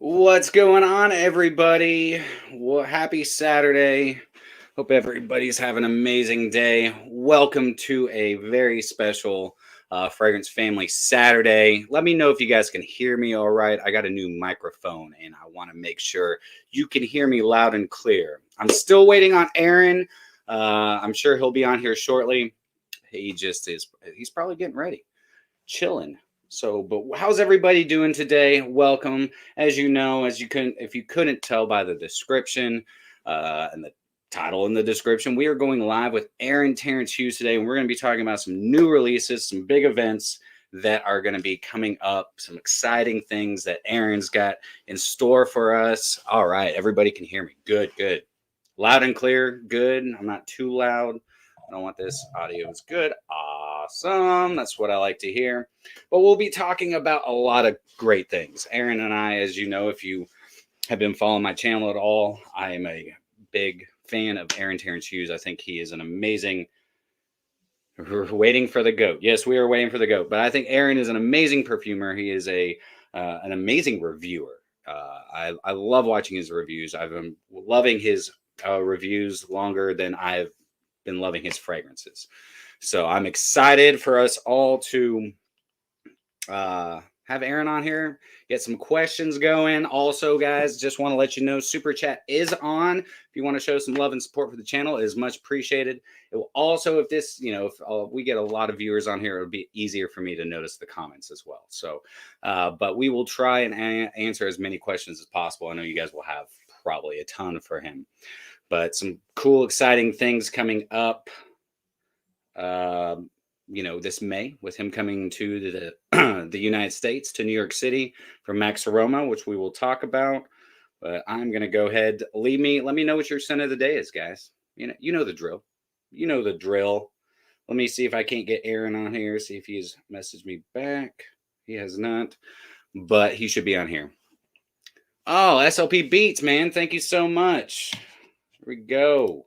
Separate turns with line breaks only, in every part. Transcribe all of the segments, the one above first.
What's going on, everybody? Well, happy Saturday. Hope everybody's having an amazing day. Welcome to a very special Fragrance Family Saturday. Let me know if you guys can hear me all right. I got a new microphone and I want to make sure you can hear me loud and clear. I'm still waiting on Aaron. I'm sure he'll be on here shortly. He's probably getting ready, chilling. So, but how's everybody doing today? Welcome. As you know, if you couldn't tell by the description and the title in the description, we are going live with Aaron Terence Hughes today, and we're going to be talking about some new releases, some big events that are going to be coming up, some exciting things that Aaron's got in store for us. All right, everybody can hear me. Good, good. Loud and clear. Good. I'm not too loud. I don't want this. Audio is good. Awesome. That's what I like to hear. But we'll be talking about a lot of great things. Aaron and I, as you know, if you have been following my channel at all, I am a big fan of Aaron Terence Hughes. I think he is an amazing. We're waiting for the GOAT. Yes, we are waiting for the GOAT. But I think Aaron is an amazing perfumer. He is an amazing reviewer. I love watching his reviews. I've been loving his reviews longer than I've been loving his fragrances. So I'm excited for us all to have Aaron on here, get some questions going. Also, guys, just want to let you know, Super Chat is on. If you want to show some love and support for the channel, it is much appreciated. It will also, if we get a lot of viewers on here, it'll be easier for me to notice the comments as well. So, but we will try and answer as many questions as possible. I know you guys will have probably a ton for him, but some cool, exciting things coming up. This May, with him coming to the United States, to New York City for Max Aroma, which we will talk about. But I'm gonna go ahead. Let me know what your scent of the day is, guys. You know the drill. You know the drill. Let me see if I can't get Aaron on here. See if he's messaged me back. He has not, but he should be on here. Oh, SLP Beats, man. Thank you so much. Here we go.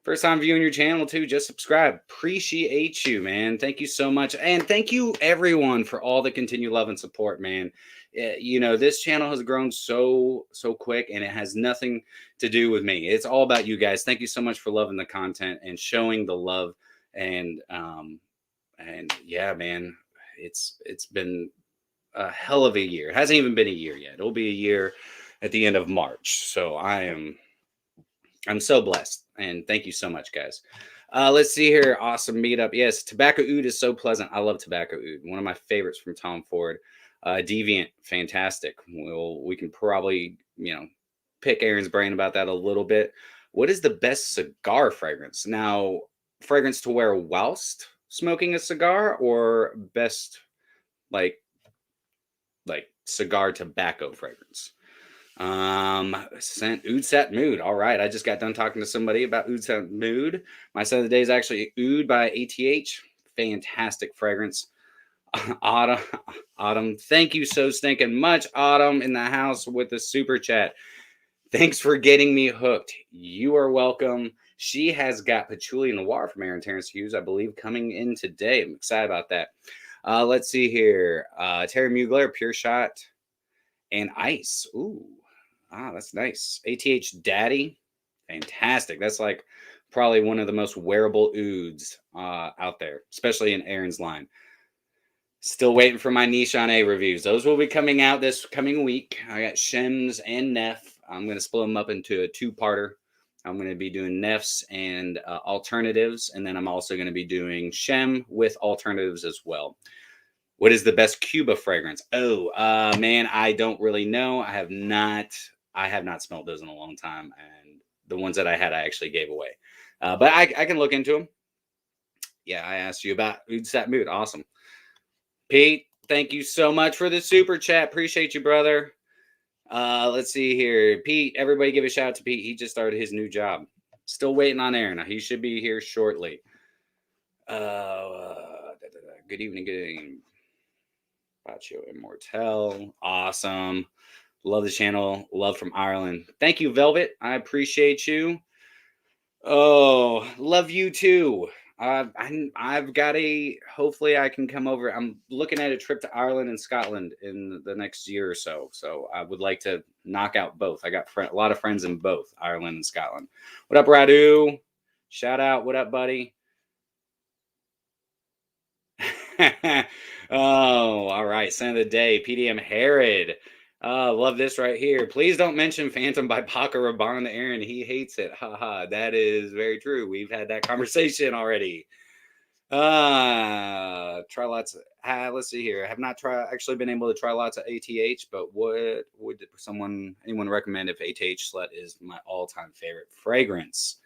First time viewing your channel too, just subscribe. Appreciate you, man. Thank you so much. And thank you everyone for all the continued love and support, man. This channel has grown so quick, and it has nothing to do with me. It's all about you guys. Thank you so much for loving the content and showing the love. And yeah, man, it's been a hell of a year. It hasn't even been a year yet. It'll be a year at the end of March. So I'm so blessed, and thank you so much, guys. Let's see here. Awesome meetup. Yes, tobacco oud is so pleasant. I love tobacco oud. One of my favorites from Tom Ford. Deviant, fantastic. We can probably pick Aaron's brain about that a little bit. What is the best cigar fragrance? Now, fragrance to wear whilst smoking a cigar, or best like cigar tobacco fragrance? Scent Oud Sat Mood. All right, I just got done talking to somebody about Oud Sat Mood. My scent of the day is actually Oud by ATH. Fantastic fragrance. Autumn, thank you so stinking much. Autumn in the house with the super chat. Thanks for getting me hooked. You are welcome. She has got Patchouli Noir from Aaron Terence Hughes, I believe, coming in today. I'm excited about that. Let's see here. Terry Mugler, Pure Shot, and Ice. Ooh. That's nice. ATH Daddy. Fantastic. That's like probably one of the most wearable ouds out there, especially in Aaron's line. Still waiting for my Nichon reviews. Those will be coming out this coming week. I got Shems and Neff. I'm going to split them up into a two-parter. I'm going to be doing Neffs and alternatives, and then I'm also going to be doing Shem with alternatives as well. What is the best Cuba fragrance? Oh, man, I don't really know. I have not smelled those in a long time, and the ones that I had, I actually gave away. But I can look into them. Yeah, I asked you about Oud Sat Mood. Awesome. Pete, thank you so much for the super chat. Appreciate you, brother. Let's see here. Pete, everybody give a shout out to Pete. He just started his new job. Still waiting on Aaron. He should be here shortly. Good evening. Good evening. Bacio Immortel. Awesome. Love the channel. Love from Ireland. Thank you, Velvet. I appreciate you. Oh, love you too. I've got hopefully I can come over. I'm looking at a trip to Ireland and Scotland in the next year or so. So I would like to knock out both. I got a lot of friends in both Ireland and Scotland. What up, Radu? Shout out. What up, buddy? Oh, all right. Scent of the day, PDM Herod. Love this right here. Please don't mention Phantom by Paco Rabanne to Aaron. He hates it. Haha. That is very true. We've had that conversation already. Try lots of, let's see here. I have not actually been able to try lots of ATH, but what would anyone recommend if ATH Slut is my all-time favorite fragrance?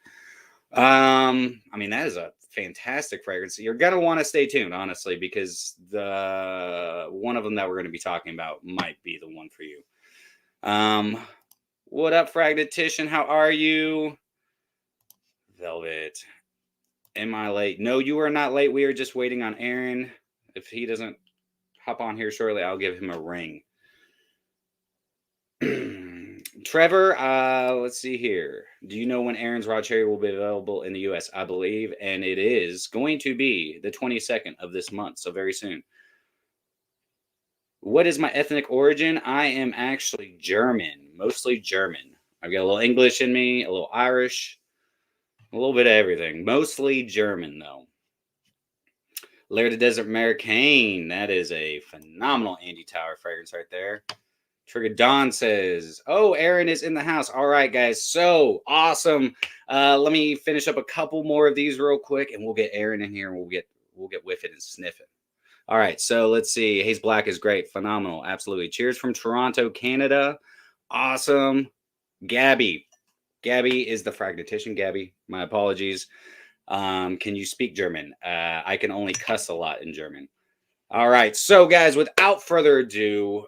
I mean, that is a fantastic fragrance. You're gonna want to stay tuned, honestly, because the one of them that we're going to be talking about might be the one for you. What up, Fragmentician? How are you? Velvet. Am I late? No, you are not late. We are just waiting on Aaron. If he doesn't hop on here shortly, I'll give him a ring. Trevor, let's see here. Do you know when Aaron's Raw Cherry will be available in the US? I believe, and it is going to be the 22nd of this month, so very soon. What is my ethnic origin? I am actually German, mostly German. I've got a little English in me, a little Irish, a little bit of everything. Mostly German, though. Lair de Desert Americaine. That is a phenomenal Andy Tower fragrance right there. Trigger Dawn says, oh, Aaron is in the house. All right, guys. So awesome. Let me finish up a couple more of these real quick, and we'll get Aaron in here, and we'll get whiff it and sniff it. All right. So let's see. Haze Black is great. Phenomenal. Absolutely. Cheers from Toronto, Canada. Awesome. Gabby. Gabby is the Fragmentician. Gabby, my apologies. Can you speak German? I can only cuss a lot in German. All right. So, guys, without further ado,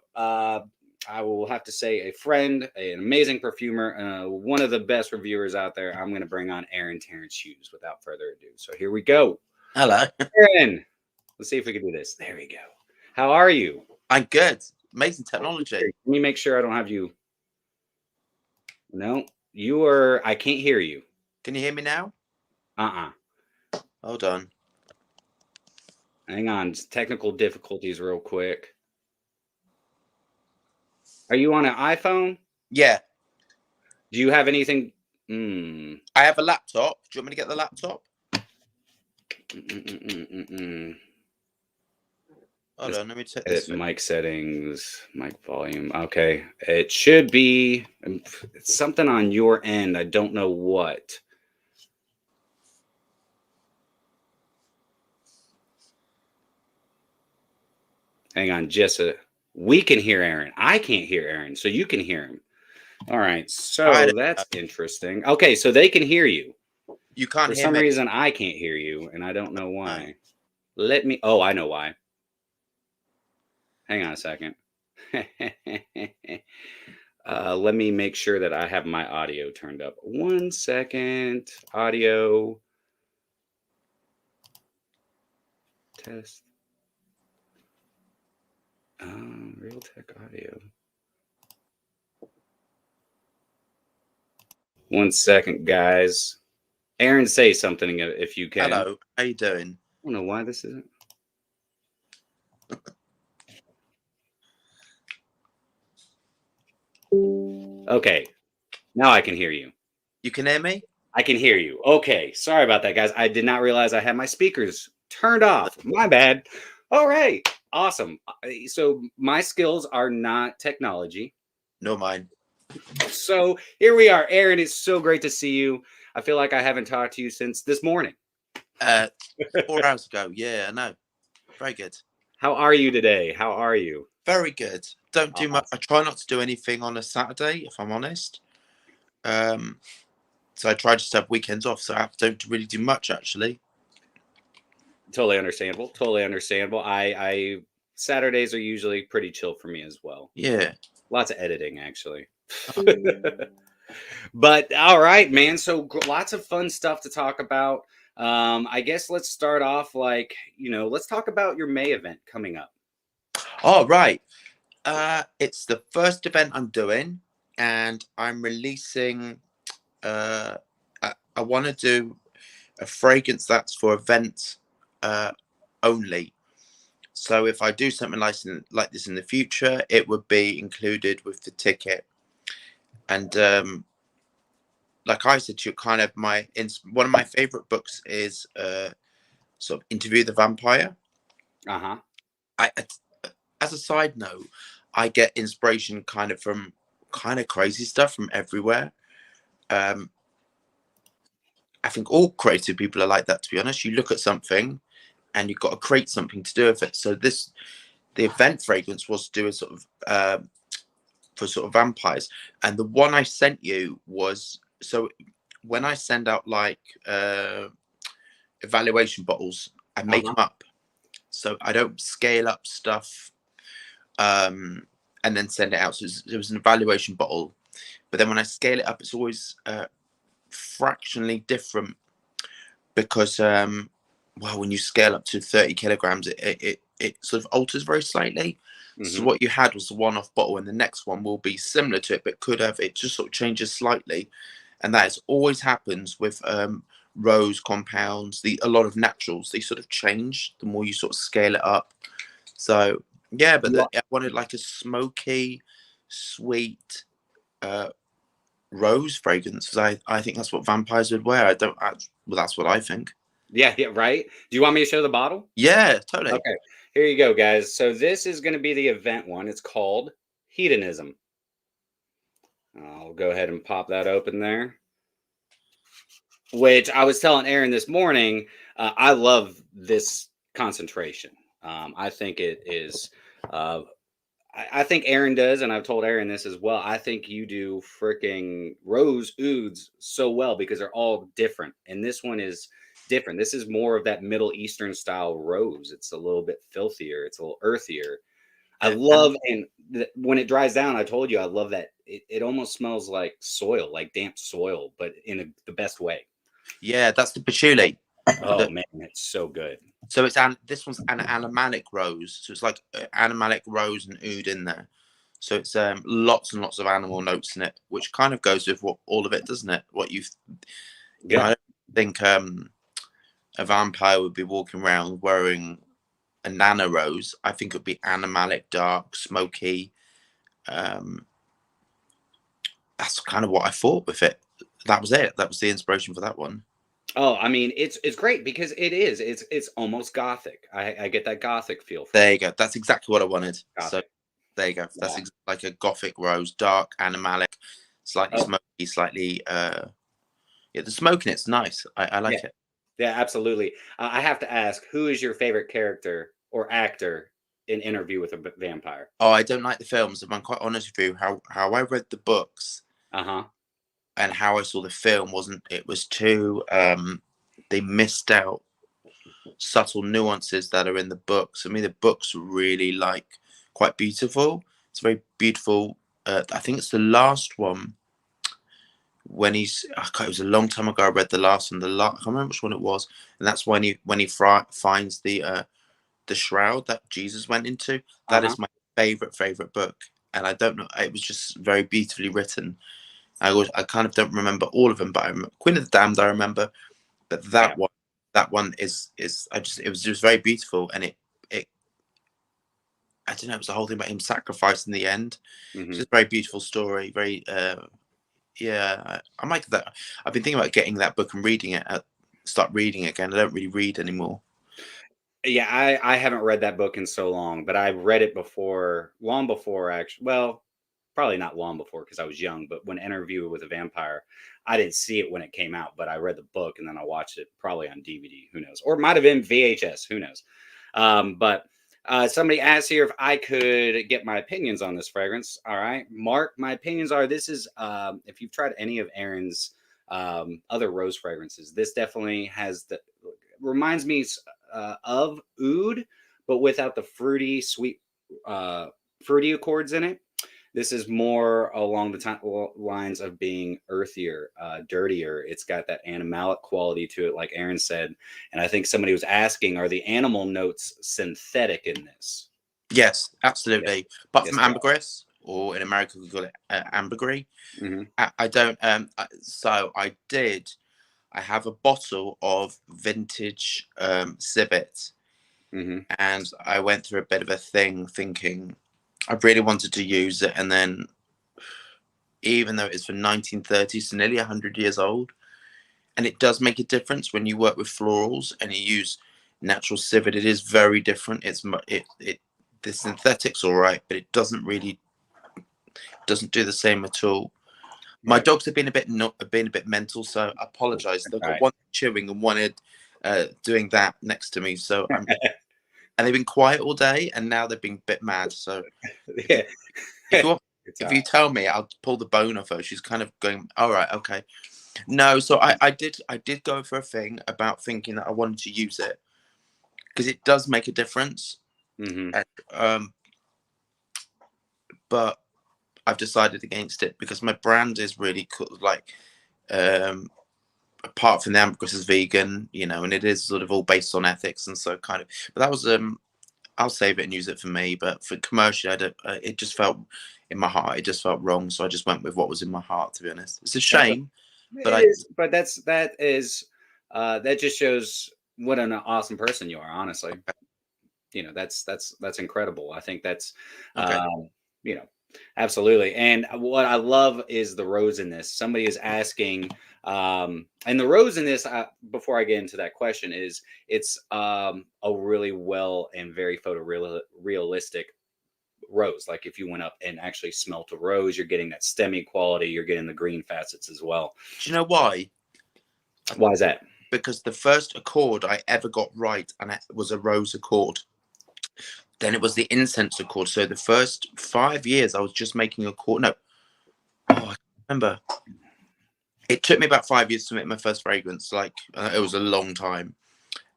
I will have to say a friend, an amazing perfumer, one of the best reviewers out there. I'm going to bring on Aaron Terence Hughes without further ado. So here we go.
Hello.
Aaron, let's see if we can do this. There we go. How are you?
I'm good. Amazing technology.
Let me make sure I don't have you. No, you are. I can't hear you.
Can you hear me now? Hold on.
Hang on. Technical difficulties real quick. Are you on an iPhone?
Yeah.
Do you have anything?
I have a laptop. Do you want me to get the laptop? Hold on, let me check this.
Mic settings, mic volume. Okay. It should be something on your end. I don't know what. Hang on, Jessa. We can hear Aaron. I can't hear Aaron, so you can hear him. All right, so that's interesting. Okay, so they can hear you.
You can't hear me.
For some reason, I can't hear you, and I don't know why. Let me... Oh, I know why. Hang on a second. Let me make sure that I have my audio turned up. 1 second. Audio. Test. Realtek audio. 1 second, guys. Aaron, say something if you can.
Hello, how you doing?
I don't know why this isn't. Okay, now I can hear you.
You can hear me?
I can hear you. Okay, sorry about that, guys. I did not realize I had my speakers turned off. My bad. All right, awesome. So my skills are not technology.
No, mine.
So here we are. Aaron, it's so great to see you. I feel like I haven't talked to you since this morning.
4 hours ago. Yeah, I know. Very good.
How are you today? How are you?
Very good. Don't do much. I try not to do anything on a Saturday, if I'm honest. So I try just to have weekends off, so I don't really do much, actually.
Totally understandable. Totally understandable. I Saturdays are usually pretty chill for me as well.
Yeah.
Lots of editing, actually. But all right, man. So lots of fun stuff to talk about. I guess let's start off let's talk about your May event coming up.
Oh, right. It's the first event I'm doing, and I'm releasing. I want to do a fragrance that's for events only. So if I do something like this in the future, it would be included with the ticket. And like I said to you, kind of one of my favorite books is sort of Interview the Vampire. I as a side note, I get inspiration kind of from kind of crazy stuff from everywhere. I think all creative people are like that, to be honest. You look at something and you've got to create something to do with it. So the event fragrance was to do a sort of for sort of vampires. And the one I sent you was, so when I send out like evaluation bottles, I make them up. So I don't scale up stuff and then send it out. So it was an evaluation bottle. But then when I scale it up, it's always fractionally different because, well, when you scale up to 30 kilograms, it sort of alters very slightly. So what you had was a one-off bottle, and the next one will be similar to it, but it just sort of changes slightly. And that always happens with rose compounds, a lot of naturals. They sort of change the more you sort of scale it up. So yeah, but I wanted like a smoky, sweet rose fragrance, because I think that's what vampires would wear. Well, that's what I think.
Yeah, right. Do you want me to show the bottle?
Yeah, totally.
Okay, here you go, guys. So this is going to be the event one. It's called Hedonism. I'll go ahead and pop that open there. Which I was telling Aaron this morning, I love this concentration. I think it is. I think Aaron does, and I've told Aaron this as well. I think you do freaking rose ouds so well because they're all different, and this one is different. This is more of that Middle Eastern style rose. It's a little bit filthier. It's a little earthier. I love, and when it dries down, I told you I love that. It almost smells like soil, like damp soil, but in the best way.
Yeah, that's the patchouli.
Oh man, it's so good.
So this one's an animalic rose. So it's like animalic rose and oud in there. So it's lots and lots of animal notes in it, which kind of goes with what all of it, doesn't it? What you know, I don't think a vampire would be walking around wearing a nana rose. I think it would be animalic, dark, smoky. That's kind of what I thought with it. That was it. That was the inspiration for that one.
Oh, I mean, it's great because it's almost gothic. I get that gothic feel.
There you go. That's exactly what I wanted.
Gothic.
So there you go. That's like a gothic rose, dark, animalic, slightly smoky, slightly. Yeah, the smoke in it's nice. I like it.
Yeah, absolutely. I have to ask, who is your favorite character or actor in Interview with a Vampire?
Oh, I don't like the films. If I'm quite honest with you, how I read the books, and how I saw the film it was too. They missed out subtle nuances that are in the books. I mean, the books are really quite beautiful. It's very beautiful. I think it's the last one when it was a long time ago. I read the last one. I can't remember which one it was, and that's when he finds the shroud that Jesus went into. That is my favorite book, and I don't know. It was just very beautifully written. I kind of don't remember all of them, but I remember Queen of the Damned. I remember, but that one is it was just very beautiful, and it I don't know. It was the whole thing about him sacrificing in the end. It's just a very beautiful story. Very yeah. I like that. I've been thinking about getting that book and reading it. Start reading it again. I don't really read anymore.
Yeah, I haven't read that book in so long, but I've read it before, long before actually. Well, probably not long before because I was young, but when Interview with a Vampire, I didn't see it when it came out, but I read the book and then I watched it probably on DVD, who knows, or it might have been VHS, who knows. But somebody asked here if I could get my opinions on this fragrance. All right, Mark, my opinions are this is, if you've tried any of Aaron's other rose fragrances, this definitely has reminds me of oud, but without the fruity, sweet, fruity accords in it. This is more along the lines of being earthier, dirtier. It's got that animalic quality to it, like Aaron said. And I think somebody was asking, are the animal notes synthetic in this?
Yes, absolutely. Yes. But from ambergris, or in America we call it ambergris. I don't. So I did. I have a bottle of vintage civet, and I went through a bit of a thing thinking I really wanted to use it, and then even though it's from 1930s, so nearly 100 years old, and it does make a difference when you work with florals and you use natural civet. It is very different. The synthetics all right, but it doesn't do the same at all. My dogs have been a bit mental, so I apologize. They've got one chewing and one doing that next to me. So and they've been quiet all day, and now they've been a bit mad. So if you tell me, I'll pull the bone off her. She's kind of going, all right, okay. No, so I did go for a thing about thinking that I wanted to use it because it does make a difference. But I've decided against it because my brand is really cool. Like, apart from the ambergris is vegan, you know, and it is sort of all based on ethics, and so kind of. But that was I'll save it and use it for me. But for commercial, it just felt in my heart. It just felt wrong, so I just went with what was in my heart. To be honest, it's a shame.
That just shows what an awesome person you are. Honestly, you know, that's incredible. I think that's you know, absolutely. And what I love is the rose in this. Somebody is asking, and the rose in this, before I get into that question, is it's a really well and very photorealistic rose. Like if you went up and actually smelt a rose, you're getting that stemmy quality. You're getting the green facets as well.
Do you know why?
Why is that?
Because the first accord I ever got right, and it was a rose accord. Then it was the incense accord. So the first 5 years I was just making a accord. No, I can't remember. It took me about 5 years to make my first fragrance. Like it was a long time.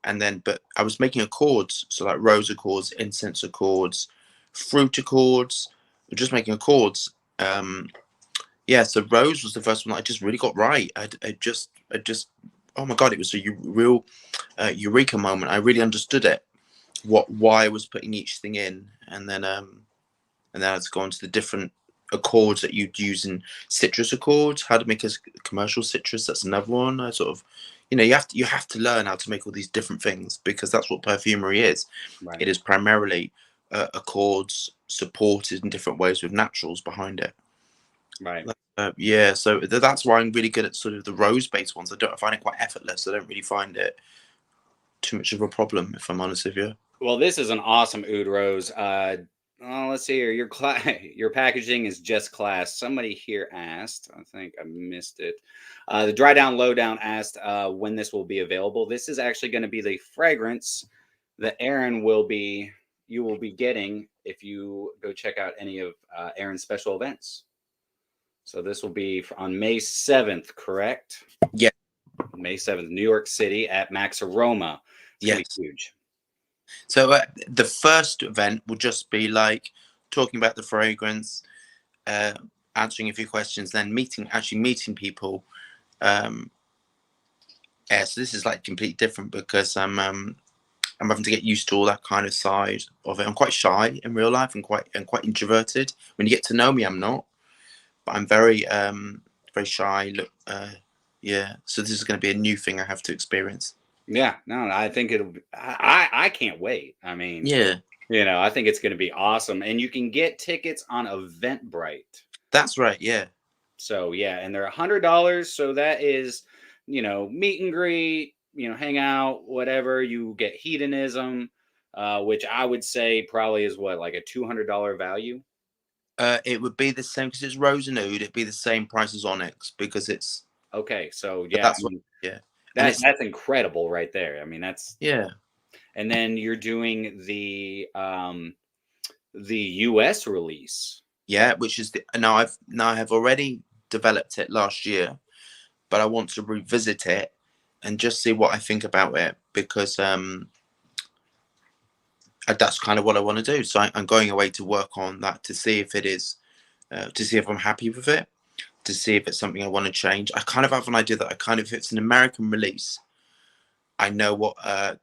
And then, but I was making accords. So like rose accords, incense accords, fruit accords, just making accords. Yeah. So rose was the first one that I just really got right. I just, oh my God, it was a real eureka moment. I really understood it. Why I was putting each thing in, and then I had to go on to the different accords that you'd use in citrus accords, how to make a commercial citrus. That's another one. I sort of, you know, you have to learn how to make all these different things because that's what perfumery is. Right. It is primarily accords supported in different ways with naturals behind it.
Right.
Yeah. So that's why I'm really good at sort of the rose-based ones. I find it quite effortless. I don't really find it too much of a problem, if I'm honest with you.
Well, this is an awesome oud rose. Let's see here. Your packaging is just class. Somebody here asked, I think I missed it. The Dry Down Lowdown asked when this will be available. This is actually going to be the fragrance that you will be getting if you go check out any of Aaron's special events. So this will be on May 7th, correct?
Yeah.
May 7th, New York City at Max Aroma. It's huge.
So the first event will just be like talking about the fragrance, answering a few questions, then meeting people. So this is like completely different because I'm having to get used to all that kind of side of it. I'm quite shy in real life and quite introverted. When you get to know me, I'm not, but I'm very very shy. Yeah. So this is going to be a new thing I have to experience.
Yeah, no, I think it'll be, I can't wait. I mean,
yeah,
you know, I think it's going to be awesome. And you can get tickets on Eventbrite.
That's right. Yeah.
So, yeah, and they're $100. So that is, you know, meet and greet, you know, hang out, whatever. You get Hedonism, which I would say probably is what, like a $200 value?
It would be the same because it's rose and oud. It'd be the same price as Onyx because it's.
Okay. So, yeah.
That's what, yeah.
That's incredible right there. I mean, that's And then you're doing the US release.
Yeah, which is now I have already developed it last year, but I want to revisit it and just see what I think about it because that's kind of what I want to do. So I'm going away to work on that to see if it is, to see if I'm happy with it, to see if it's something I want to change. I kind of have an idea that if it's an American release, I know what that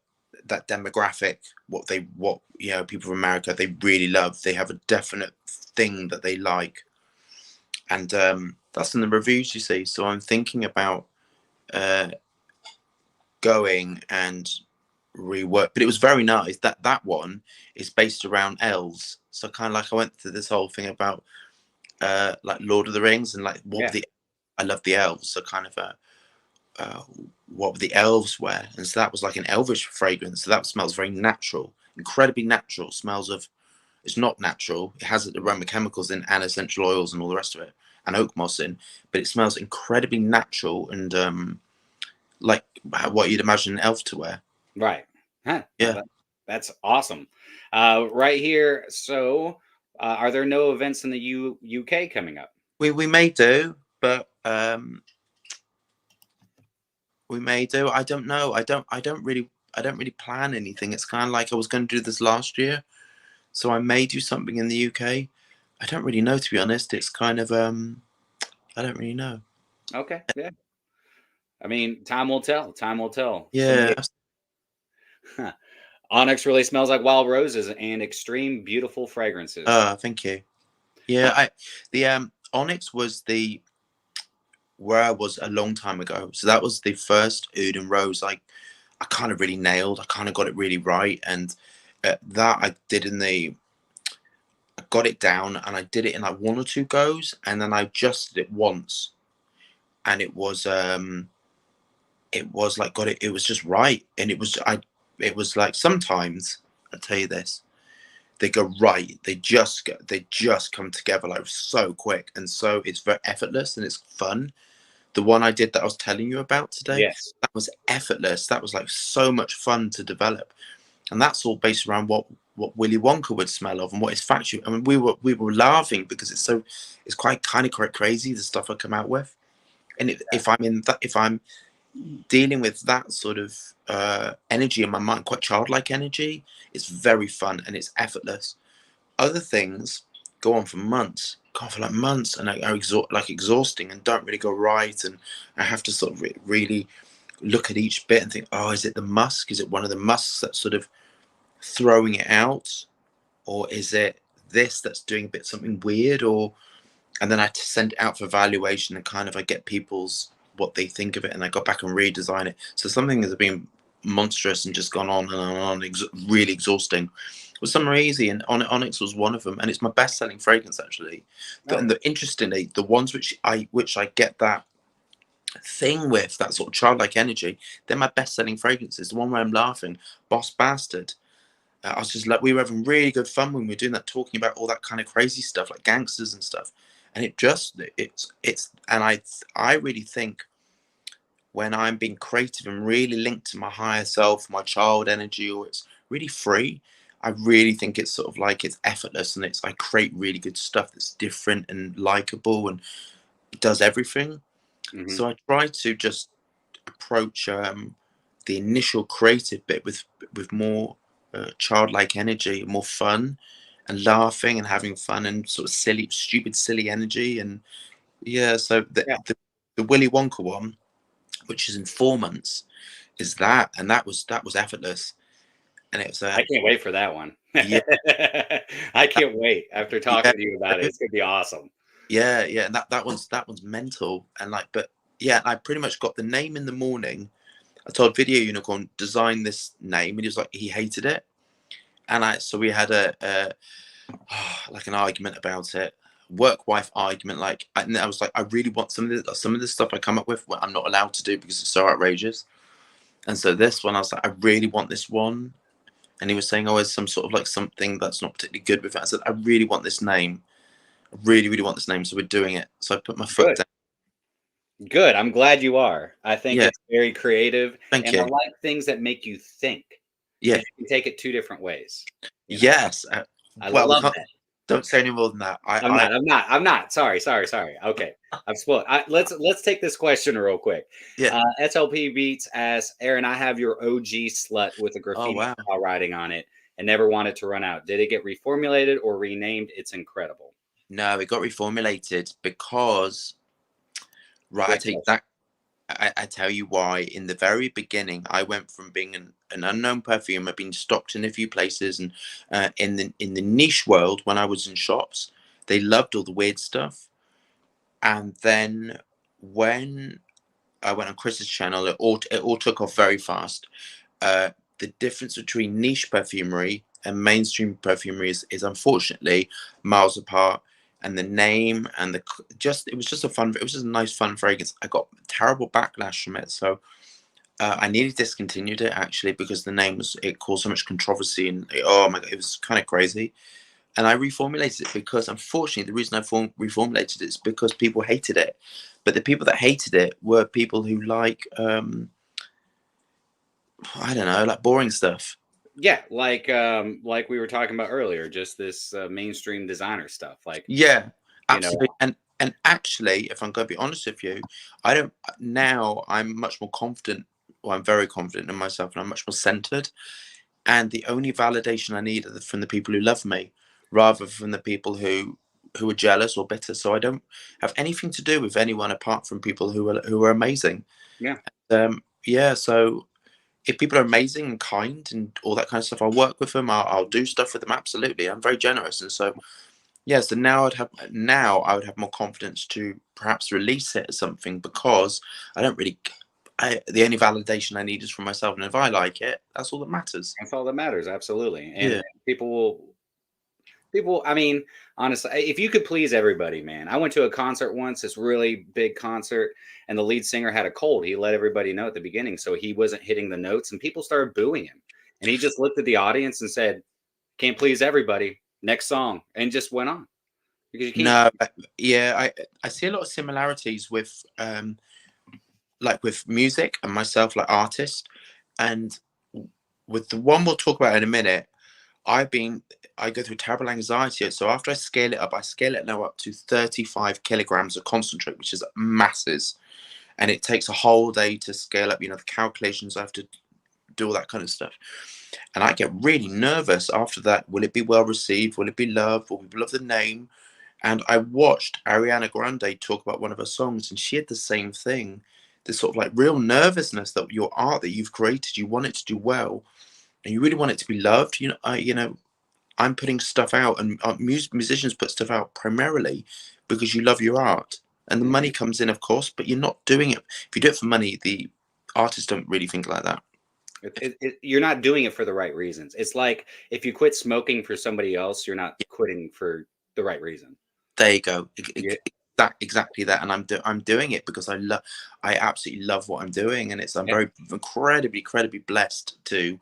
demographic, what people from America, they really love. They have a definite thing that they like, and that's in the reviews, you see. So I'm thinking about going and rework, but it was very nice. That one is based around elves, so kind of like I went through this whole thing about like Lord of the Rings and like I love the elves, so kind of what the elves wear, and so that was like an elvish fragrance. So that smells very natural, incredibly natural. Smells of, it's not natural. It has aroma chemicals in and essential oils and all the rest of it, and oak moss in, but it smells incredibly natural and like what you'd imagine an elf to wear.
Right. Huh.
Yeah.
That's awesome. Right here. So, are there no events in the UK coming up?
We may do, but we may do. I don't know. I don't really plan anything. It's kind of like I was going to do this last year, so I may do something in the UK. I don't really know, to be honest. It's kind of I don't really know.
Okay. Yeah. I mean, time will tell. Time will tell.
Yeah.
Onyx really smells like wild roses and extreme beautiful fragrances.
Thank you. Yeah, the Onyx was where I was a long time ago. So that was the first oud and rose I kind of really nailed. I kind of got it really right, and that I did I got it down, and I did it in like 1 or 2 goes, and then I adjusted it once, and it was like it was just right, and it was like sometimes I tell you this, they go right, they just come together like so quick, and so it's very effortless and it's fun. The one I did that I was telling you about today,
Yes,
that was effortless. That was like so much fun to develop, and that's all based around what Willy Wonka would smell of and what his factory. I mean, we were laughing because it's quite crazy the stuff I come out with, and if I'm dealing with that sort of energy in my mind, quite childlike energy, it's very fun and it's effortless. Other things go on for months, and are exhausting and don't really go right, and I have to sort of really look at each bit and think, oh, is it the musk? Is it one of the musks that's sort of throwing it out, or is it this that's doing a bit something weird? Or and then I send it out for evaluation, and kind of I get people's what they think of it, and I go back and redesign it. So something that's been monstrous and just gone on and on, really exhausting, was some easy, and Onyx was one of them, and it's my best-selling fragrance actually. And interestingly, the ones which I get that thing with, that sort of childlike energy, they're my best-selling fragrances. The one where I'm laughing, Boss Bastard. I was just like, we were having really good fun when we were doing that, talking about all that kind of crazy stuff, like gangsters and stuff. And and I really think when I'm being creative and really linked to my higher self, my child energy, or it's really free, I really think it's sort of like it's effortless, and I create really good stuff that's different and likable and does everything.
Mm-hmm.
So I try to just approach the initial creative bit with more childlike energy, more fun, and laughing and having fun, and sort of stupid, silly energy. And yeah, so the Willy Wonka one, which is in 4 months, is that, and that was effortless, and it's
I can't wait for that one.
Yeah,
I can't wait after talking to you about it. It's gonna be awesome.
Yeah, and that one's mental, and like, but yeah, I pretty much got the name in the morning. I told Video Unicorn design this name, and he was like, he hated it, and so we had a like an argument about it, work wife argument. Like, and I was like, I really want some of the stuff I come up with, I'm not allowed to do because it's so outrageous. And so this one, I was like, I really want this one, and he was saying, oh, it's some sort of like something that's not particularly good with it. I said, I really want this name. I really, really want this name, so we're doing it. So I put my foot down.
Good. I'm glad you are. I think
Yeah.
it's very creative.
Thank you.
I like things that make you think.
Yeah.
You can take it 2 different ways.
Yes.
I love that.
Don't say any more than that.
I'm not. Sorry. Okay. I've spoiled. Let's take this question real quick.
Yeah.
SLP Beats asks, Aaron, I have your OG slut with a graffiti writing on it and never wanted to run out. Did it get reformulated or renamed? It's incredible.
No, it got reformulated because I tell you why. In the very beginning, I went from being an unknown perfume. I've been stocked in a few places, and in the niche world, when I was in shops, they loved all the weird stuff. And then when I went on Chris's channel, it all took off very fast. The difference between niche perfumery and mainstream perfumery is unfortunately miles apart. And the name and it was just a nice fun fragrance. I got terrible backlash from it, so I nearly discontinued it actually, because it caused so much controversy, and oh my god, it was kind of crazy. And I reformulated it because, unfortunately, the reason I reformulated it is because people hated it. But the people that hated it were people who like, I don't know, like boring stuff.
Yeah, like we were talking about earlier, just this mainstream designer stuff. Like,
Yeah,
you know,
absolutely. And actually, if I'm going to be honest with you, I don't now. I'm much more confident. Well, I'm very confident in myself, and I'm much more centered. And the only validation I need are from the people who love me, rather from the people who are jealous or bitter. So I don't have anything to do with anyone apart from people who are amazing.
yeah,
Yeah. So if people are amazing and kind and all that kind of stuff, I'll work with them. I'll do stuff with them. Absolutely, I'm very generous, and so yeah. So now I would have more confidence to perhaps release it as something, because I don't really. The only validation I need is from myself, and if I like it, that's all that matters.
that's all that matters. Absolutely, and
Yeah.
people. I mean, honestly, if you could please everybody, man. I went to a concert once, this really big concert, and the lead singer had a cold. He let everybody know at the beginning, so he wasn't hitting the notes, and people started booing him. And he just looked at the audience and said, "Can't please everybody. Next song," and just went on because you can't.
No, yeah, I see a lot of similarities with like with music and myself, like artist, and with the one we'll talk about in a minute. I go through terrible anxiety, so after I scale it up, I scale it now up to 35 kilograms of concentrate, which is masses, and it takes a whole day to scale up. You know, the calculations I have to do, all that kind of stuff, and I get really nervous after that. Will it be well received? Will it be loved? Will people love the name? And I watched Ariana Grande talk about one of her songs, and she had the same thing. This sort of like real nervousness that your art that you've created, you want it to do well, and you really want it to be loved. I'm putting stuff out, and musicians put stuff out primarily because you love your art, and the money comes in, of course. But you're not doing it if you do it for money. The artists don't really think like that.
You're not doing it for the right reasons. It's like if you quit smoking for somebody else, you're not quitting for the right reason.
There you go.
Yeah,
Exactly that. And I'm doing it because I absolutely love what I'm doing, and I'm
yeah,
very incredibly blessed to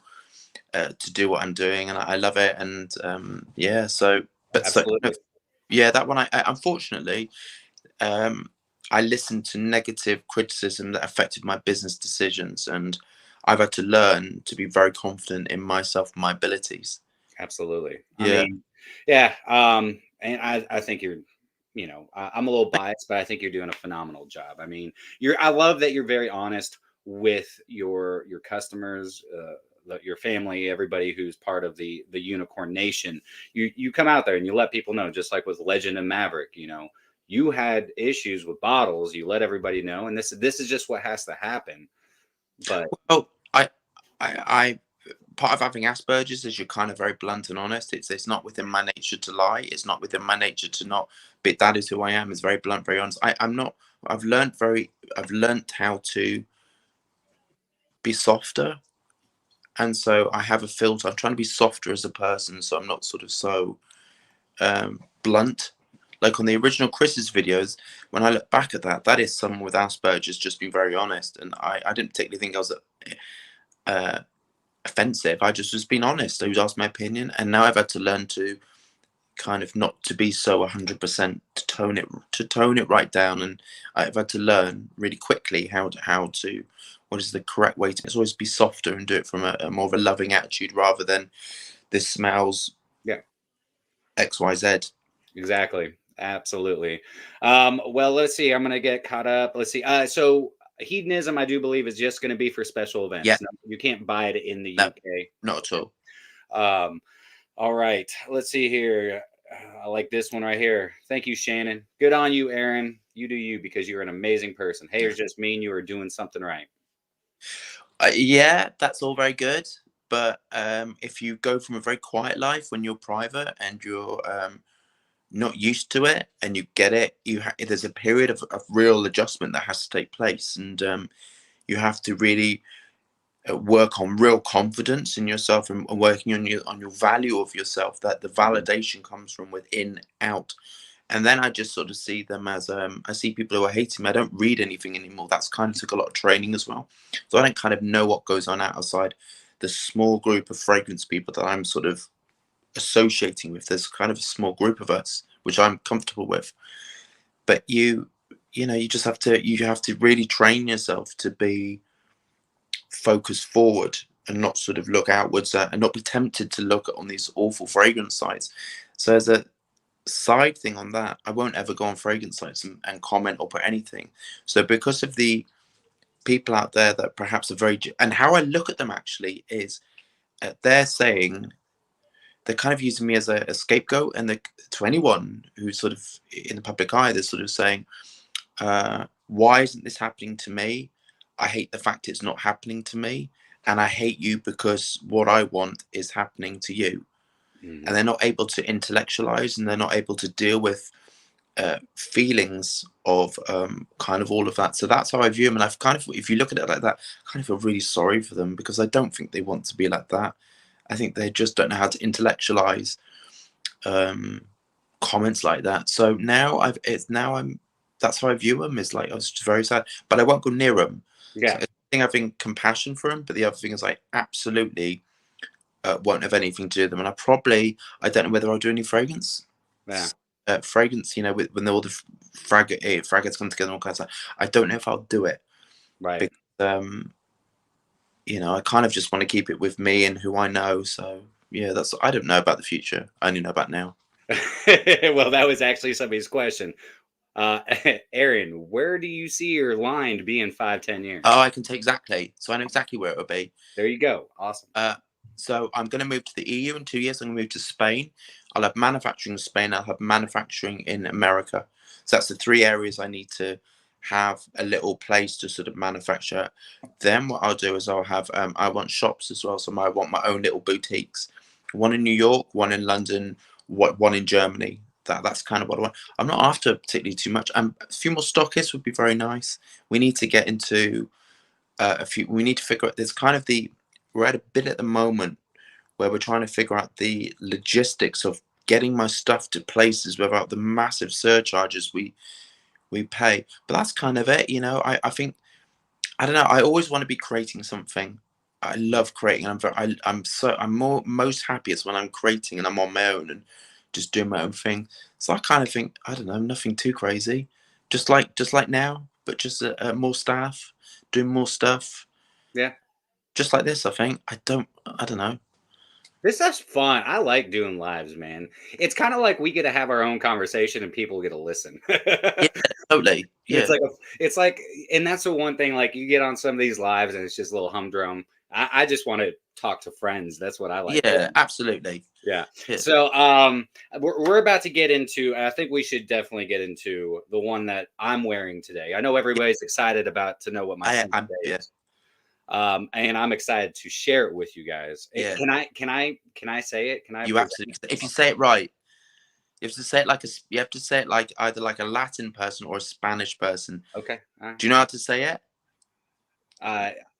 do what I'm doing, and I love it. And yeah, so but so
absolutely.
yeah, that one I unfortunately I listened to negative criticism that affected my business decisions, and I've had to learn to be very confident in myself and my abilities.
Absolutely. I
Yeah.
mean, yeah. And I think I'm a little biased, but I think you're doing a phenomenal job. I mean, I love that you're very honest with your customers, your family, everybody who's part of the Unicorn Nation. You come out there and you let people know, just like with Legend and Maverick. You had issues with bottles. You let everybody know, and this is just what has to happen. But
Oh, I part of having Asperger's is you're kind of very blunt and honest. It's not within my nature to lie. It's not within my nature to not. But that is who I am. Is very blunt, very honest. I'm not. I've learned how to be softer, and so I have a filter. I'm trying to be softer as a person, so I'm not sort of so blunt. Like on the original Chris's videos, when I look back at that, that is someone with Asperger's just being very honest, and I didn't particularly think I was offensive. I just was being honest. I was asked my opinion, and now I've had to learn to kind of not to be so 100%, to tone it right down, and I've had to learn really quickly how to what is the correct way to always be softer and do it from a more of a loving attitude rather than this smells
yeah.
XYZ.
Exactly. Absolutely. Well, let's see. I'm going to get caught up. Let's see. So hedonism, I do believe, is just going to be for special
Yeah,
events. No, you can't buy it in the
no,
UK.
not at all.
Um, all right. Let's see here. I like this one right here. Thank you, Shannon. Good on you, Aaron. You do you because you're an amazing person. Haters just mean you are doing something right.
Yeah, that's all very good, but if you go from a very quiet life when you're private and you're not used to it and you get it, there's a period of real adjustment that has to take place, and you have to really work on real confidence in yourself, and working on your value of yourself, that the validation comes from within out. And then I just sort of see them as I see people who are hating me. I don't read anything anymore. That's kind of took a lot of training as well, so I don't kind of know what goes on outside the small group of fragrance people that I'm sort of associating with. There's kind of a small group of us which I'm comfortable with, but you know, you have to really train yourself to be focused forward and not sort of look outwards, and not be tempted to look on these awful fragrance sites. So as a side thing on that, I won't ever go on fragrance sites and comment or put anything. So because of the people out there that perhaps are very, and how I look at them actually is, they're saying, they're kind of using me as a scapegoat, and to anyone who's sort of in the public eye, they're sort of saying, why isn't this happening to me? I hate the fact it's not happening to me, and I hate you because what I want is happening to you. And they're not able to intellectualize, and they're not able to deal with feelings of kind of all of that. So that's how I view them. And I've kind of, if you look at it like that, I kind of feel really sorry for them, because I don't think they want to be like that. I think they just don't know how to intellectualize comments like that. So now that's how I view them. Is like, I was just very sad, but I won't go near them.
Yeah.
So I think having compassion for them, but the other thing is, I absolutely won't have anything to do with them. And I don't know whether I'll do any fragrance.
Yeah.
Fragrance, you know, when all the fragrances come together and all kinds of stuff. I don't know if I'll do it.
Right.
Because, you know, I kind of just want to keep it with me and who I know. So yeah, I don't know about the future. I only know about now.
Well, that was actually somebody's question. Aaron, where do you see your line to be in 5-10 years?
Oh, I can tell exactly. So I know exactly where it will be.
There you go. Awesome.
So I'm going to move to the EU in 2 years. I'm going to move to Spain. I'll have manufacturing in Spain. I'll have manufacturing in America. So that's the 3 areas I need to have a little place to sort of manufacture. Then what I'll do is I'll have, I want shops as well. So I want my own little boutiques. One in New York, one in London, one in Germany. That's kind of what I want. I'm not after particularly too much. A few more stockists would be very nice. We need to get into we need to figure out, there's kind of we're at a bit at the moment where we're trying to figure out the logistics of getting my stuff to places without the massive surcharges we pay. But that's kind of it, you know. I think, I don't know, I always want to be creating something. I love creating. I'm most happiest when I'm creating and I'm on my own and just doing my own thing. So I kind of think, I don't know, nothing too crazy, just like now, but just more staff, doing more stuff.
Yeah.
Just like this, I think. I don't know.
This stuff's fun. I like doing lives, man. It's kind of like we get to have our own conversation and people get to listen.
Yeah, totally. Yeah.
It's like, and that's the one thing, like, you get on some of these lives and it's just a little humdrum. I just want to talk to friends. That's what I like.
Yeah, absolutely.
Yeah. So we're about to get into, I think we should definitely get into the one that I'm wearing today. I know everybody's excited to know what my scent today is. And I'm excited to share it with you guys.
Yeah.
Can I say it? Can I?
You absolutely. If you say it right, you have to say it like either like a Latin person or a Spanish person.
Okay.
Do you know how to say it?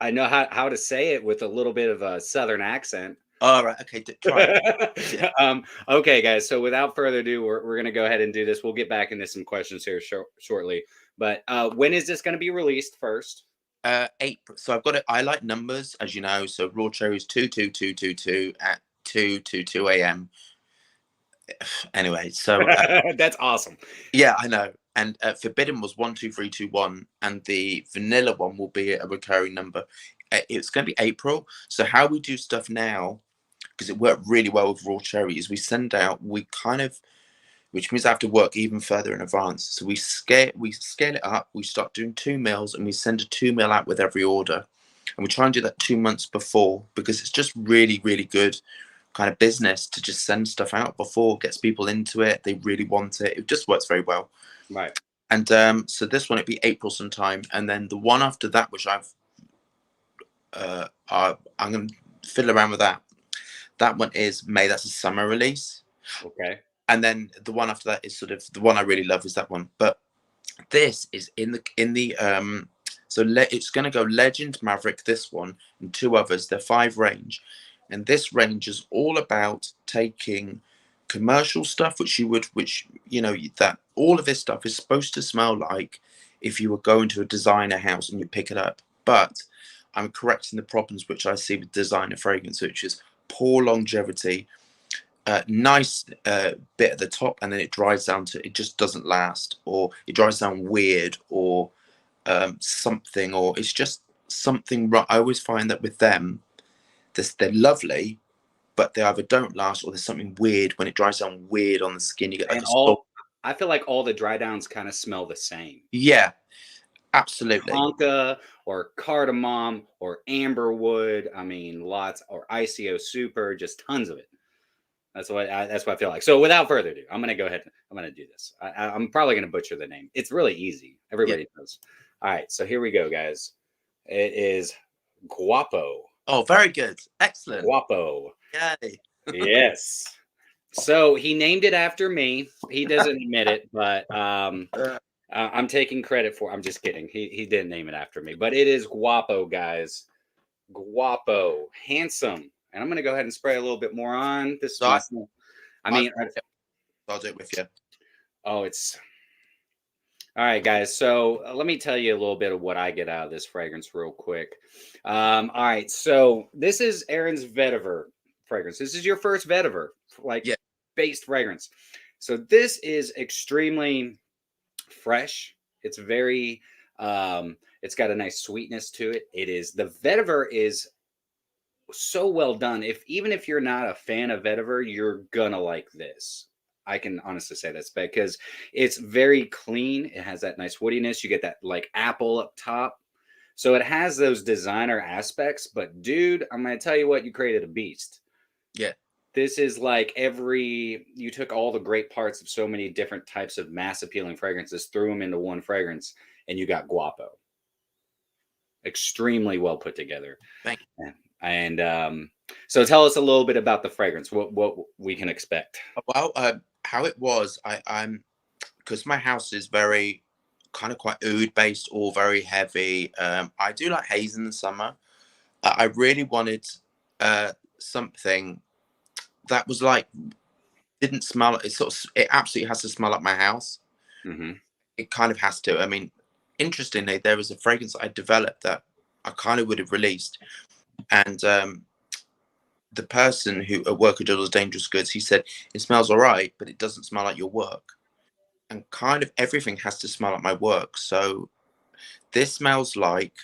I know how to say it with a little bit of a Southern accent.
All right. Okay. Try it.
Yeah. Okay, guys. So without further ado, we're going to go ahead and do this. We'll get back into some questions here shortly. But when is this going to be released first?
April. So I've got it. I like numbers, as you know. So Raw Cherries 22222 at 2:22 a.m. Anyway, so
that's awesome.
Yeah, I know. And Forbidden was 12321, and the vanilla one will be a recurring number. It's going to be April. So how we do stuff now, because it worked really well with Raw Cherry, is we send out, which means I have to work even further in advance. So we scale it up. We start doing 2 mils, and we send a 2 mil out with every order. And we try and do that 2 months before, because it's just really, really good kind of business to just send stuff out before, gets people into it. They really want it. It just works very well.
Right.
And so this one, it'd be April sometime. And then the one after that, which I'm going to fiddle around with that. That one is May. That's a summer release.
Okay.
And then the one after that is sort of the one I really love is that one. But this is in the so it's going to go Legend, Maverick, this one, and two others. They're 5 range, and this range is all about taking commercial stuff, which you know, that all of this stuff is supposed to smell like if you were going to a designer house and you pick it up. But I'm correcting the problems which I see with designer fragrance, which is poor longevity, nice bit at the top, and then it dries down to, it just doesn't last, or it dries down weird, or something, or it's just something right. I always find that with them, they're lovely, but they either don't last, or there's something weird when it dries down weird on the skin. You get like
I feel like all the dry downs kind of smell the same.
Yeah, absolutely.
Tonka or cardamom or amberwood. I mean, lots, or ICO super, just tons of it. That's what I feel like. So without further ado, I'm going to go ahead. I'm going to do this. I'm probably going to butcher the name. It's really easy. Everybody knows. All right. So here we go, guys. It is Guapo.
Oh, very good. Excellent.
Guapo.
Yay.
Yes. So he named it after me. He doesn't admit it, but I'm taking credit for. I'm just kidding. He didn't name it after me, but it is Guapo, guys. Guapo, handsome. And I'm going to go ahead and spray a little bit more on this.
So
I mean,
I'll do it with you.
Oh, it's all right, guys. So let me tell you a little bit of what I get out of this fragrance real quick. All right. So this is Aaron's vetiver fragrance. This is your first vetiver, based fragrance. So this is extremely fresh. It's very, it's got a nice sweetness to it. The vetiver is so well done. Even if you're not a fan of vetiver, you're gonna like this. I can honestly say this because it's very clean. It has that nice woodiness. You get that like apple up top. So it has those designer aspects, but dude, I'm gonna tell you what, you created a beast.
Yeah.
This is like you took all the great parts of so many different types of mass appealing fragrances, threw them into one fragrance, and you got Guapo. Extremely well put together.
Thank you.
And so tell us a little bit about the fragrance, what we can expect.
Well, how it was, I'm because my house is very kind of quite oud based, or very heavy. I do like haze in the summer. I really wanted something that was like, didn't smell, it absolutely has to smell like my house.
Mm-hmm.
It kind of has to. I mean, interestingly, there was a fragrance that I developed that I kind of would have released, and the person who at work who does dangerous goods, he said it smells all right, but it doesn't smell like your work. And kind of everything has to smell like my work. So this smells like,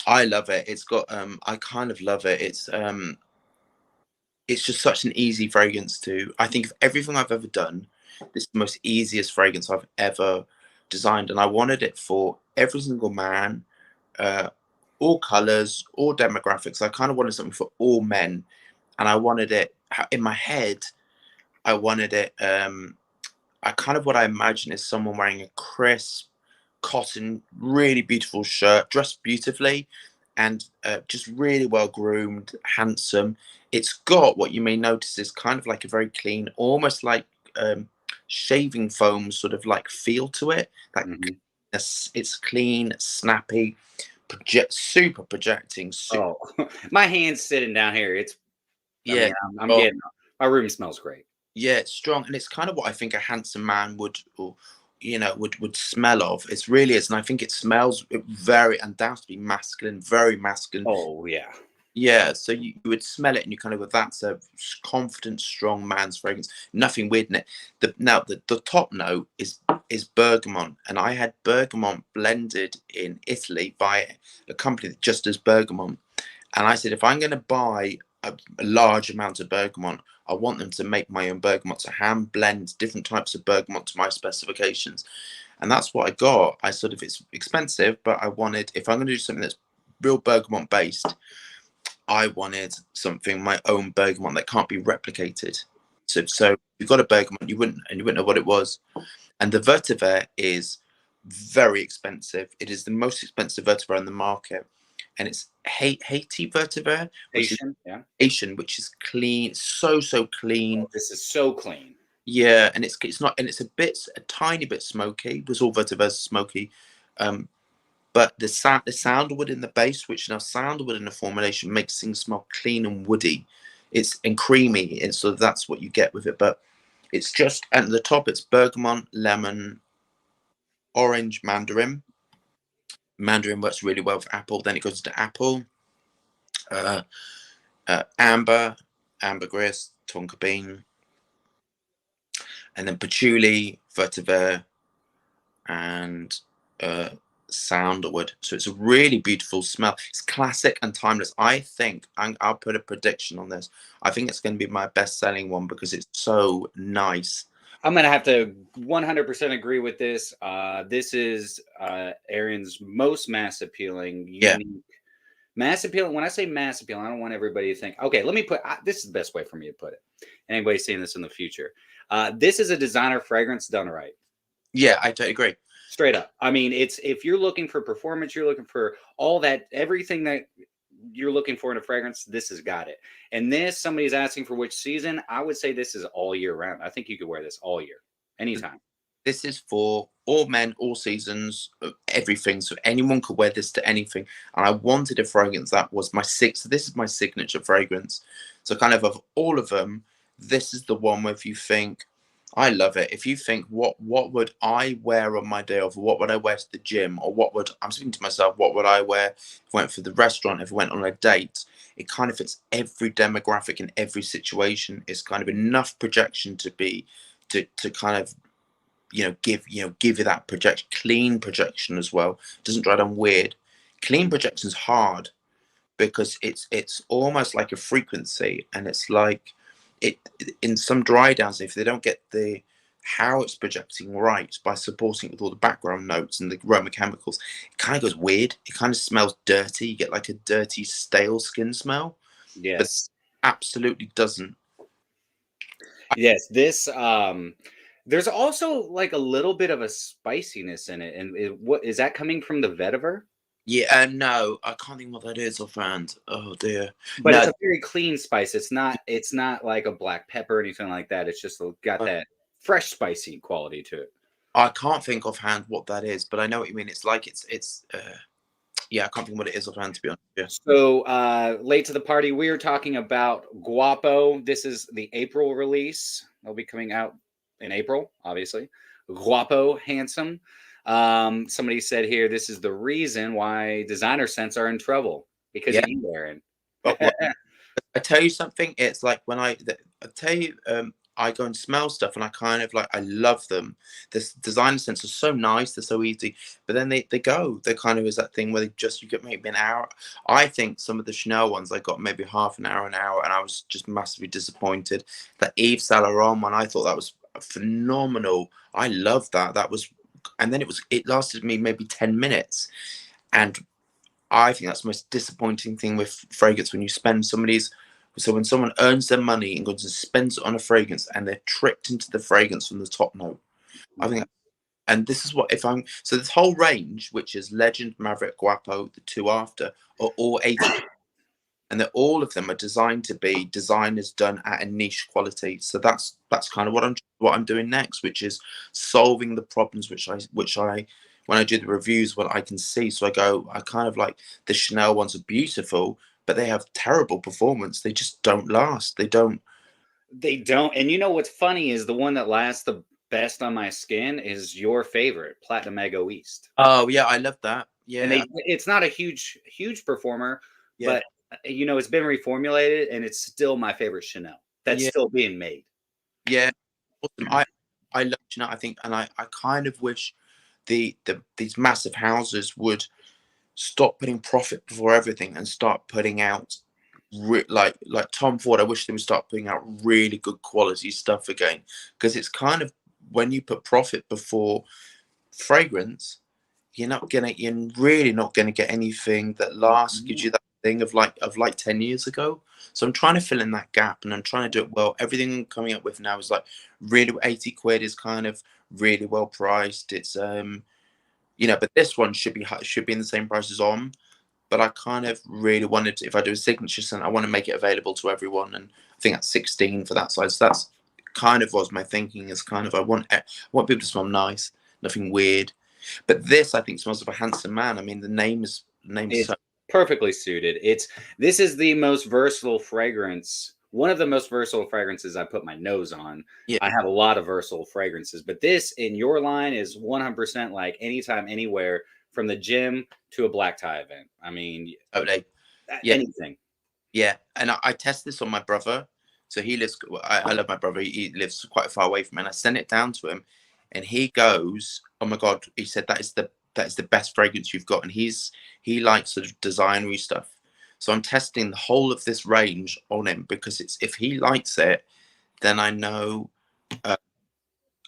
I love it. It's got I kind of love it. It's just such an easy fragrance to, I think of everything I've ever done, this is the most easiest fragrance I've ever designed. And I wanted it for every single man, all colors, all demographics. I kind of wanted something for all men, and I wanted it in my head. I wanted it. I kind of, what I imagine is someone wearing a crisp cotton, really beautiful shirt, dressed beautifully, and just really well groomed, handsome. It's got what you may notice is kind of like a very clean, almost like shaving foam sort of like feel to it. Like it's clean, snappy. Super projecting.
Oh, my hand's sitting down here. It's I'm getting, my room smells great.
Yeah, it's strong, and it's kind of what I think a handsome man would, or would smell of. It's really is, and I think it smells very undoubtedly masculine, very masculine.
Oh yeah,
yeah. So you would smell it, and you kind of go, that's a confident, strong man's fragrance. Nothing weird in it. Now the top note is bergamot, and I had bergamot blended in Italy by a company that just does bergamot. And I said, if I'm going to buy a large amount of bergamot, I want them to make my own bergamot, to hand blend different types of bergamot to my specifications. And that's what I got. It's expensive, but I wanted, if I'm going to do something that's real bergamot based, I wanted something, my own bergamot that can't be replicated. So you've got a bergamot, you wouldn't know what it was. And the vetiver is very expensive. It is the most expensive vetiver on the market. And it's Haiti vetiver, which is clean, so clean.
Oh, this is so clean.
Yeah, and it's not, and it's a tiny bit smoky. It was all vetiver smoky, but the sandalwood in the base, which now sandalwood in the formulation makes things smell clean and woody. It's and creamy, and so that's what you get with it. But it's just at the top, it's bergamot, lemon, orange, mandarin. Mandarin works really well for apple. Then it goes to apple, uh, amber, ambergris, tonka bean, and then patchouli, vetiver, and sandalwood. So it's a really beautiful smell. It's classic and timeless. I think I'll put a prediction on this. I think it's going to be my best-selling one because it's so nice.
I'm going to have to 100% agree with this. This is Aaron's most mass appealing, unique, mass appealing. When I say mass appealing, I don't want everybody to think, okay, let me put, this is the best way for me to put it. Anybody seeing this in the future. This is a designer fragrance done right.
Yeah, I totally agree.
Straight up. I mean, it's, if you're looking for performance, you're looking for all that, everything that you're looking for in a fragrance, this has got it. And this, somebody's asking for which season, I would say this is all year round. I think you could wear this all year, anytime.
This is for all men, all seasons, everything. So anyone could wear this to anything. And I wanted a fragrance that was my this is my signature fragrance. So kind of all of them, this is the one where if you think, I love it. If you think, what would I wear on my day off? Or what would I wear to the gym? Or what would, I'm speaking to myself, what would I wear if I went for the restaurant, if I went on a date? It kind of fits every demographic in every situation. It's kind of enough projection to be, to kind of, give you that projection, clean projection as well. Doesn't dry down weird. Clean projection is hard because it's almost like a frequency, and it's like it in some dry downs, if they don't get the how it's projecting right by supporting it with all the background notes and the aroma chemicals, it kind of goes weird. It kind of smells dirty. You get like a dirty, stale skin smell.
Yes,
but absolutely doesn't.
Yes, this there's also like a little bit of a spiciness in it. And what is that coming from the vetiver?
Yeah, no, I can't think what that is offhand. Oh dear.
But
No,
it's a very clean spice. It's not like a black pepper or anything like that. It's just got that fresh spicy quality to it.
I can't think offhand what that is, but I know what you mean. It's like yeah, I can't think what it is offhand, to be honest. Yeah.
So late to the party, we are talking about Guapo. This is the April release. It'll be coming out in April, obviously. Guapo, handsome. Somebody said here, this is the reason why designer scents are in trouble because of you, Aaron.
But I tell you something. It's like when I tell you, I go and smell stuff, and I kind of like, I love them. This designer scents are so nice, they're so easy, but then they go. They kind of is that thing where they just, you get maybe an hour. I think some of the Chanel ones I got maybe half an hour, and I was just massively disappointed. That Yves Saint Laurent one, I thought that was phenomenal. I love that. That was, and then it lasted me maybe 10 minutes, and I think that's the most disappointing thing with fragrance, when you spend somebody's. So when someone earns their money and goes and spends it on a fragrance, and they're tricked into the fragrance from the top note, I think. And this is what, if I'm, so this whole range, which is Legend, Maverick, Guapo, the two after, are all 80, and they're, all of them are designed to be designers done at a niche quality. So that's kind of what I'm doing next, which is solving the problems which I when I do the reviews, what I can see. So I kind of like, the Chanel ones are beautiful, but they have terrible performance. They just don't last. They don't.
And you know what's funny is the one that lasts the best on my skin is your favorite, Platinum Ego East.
Oh yeah, I love that. Yeah,
and it's not a huge performer, but it's been reformulated, and it's still my favorite Chanel that's still being made.
Yeah, awesome. I love Chanel. I think, and I kind of wish these massive houses would stop putting profit before everything and start putting out like Tom Ford. I wish they would start putting out really good quality stuff again, because it's kind of, when you put profit before fragrance, you're really not gonna get anything that lasts, gives you that thing of like 10 years ago. So I'm trying to fill in that gap, and I'm trying to do it well. Everything I'm coming up with now is like really 80 quid is kind of really well priced. It's but this one should be in the same price as Homme. But I kind of really wanted to, if I do a signature scent, I want to make it available to everyone, and I think that's 16 for that size. So that's kind of was my thinking. Is kind of I want people to smell nice, nothing weird. But this, I think, smells of a handsome man. I mean, the name is
It's
so
perfectly suited. This is the most versatile fragrance. One of the most versatile fragrances I put my nose on.
yeah.
I have a lot of versatile fragrances, but this in your line is 100% like anytime, anywhere, from the gym to a black tie event. I mean,
Totally. Yeah.
anything.
Yeah, and I test this on my brother. So he lives. I love my brother. He lives quite far away from me, and I send it down to him, and he goes, "Oh my god!" He said that is the best fragrance you've got, and he likes sort of designery stuff. So I'm testing the whole of this range on him because it's if he likes it, then I know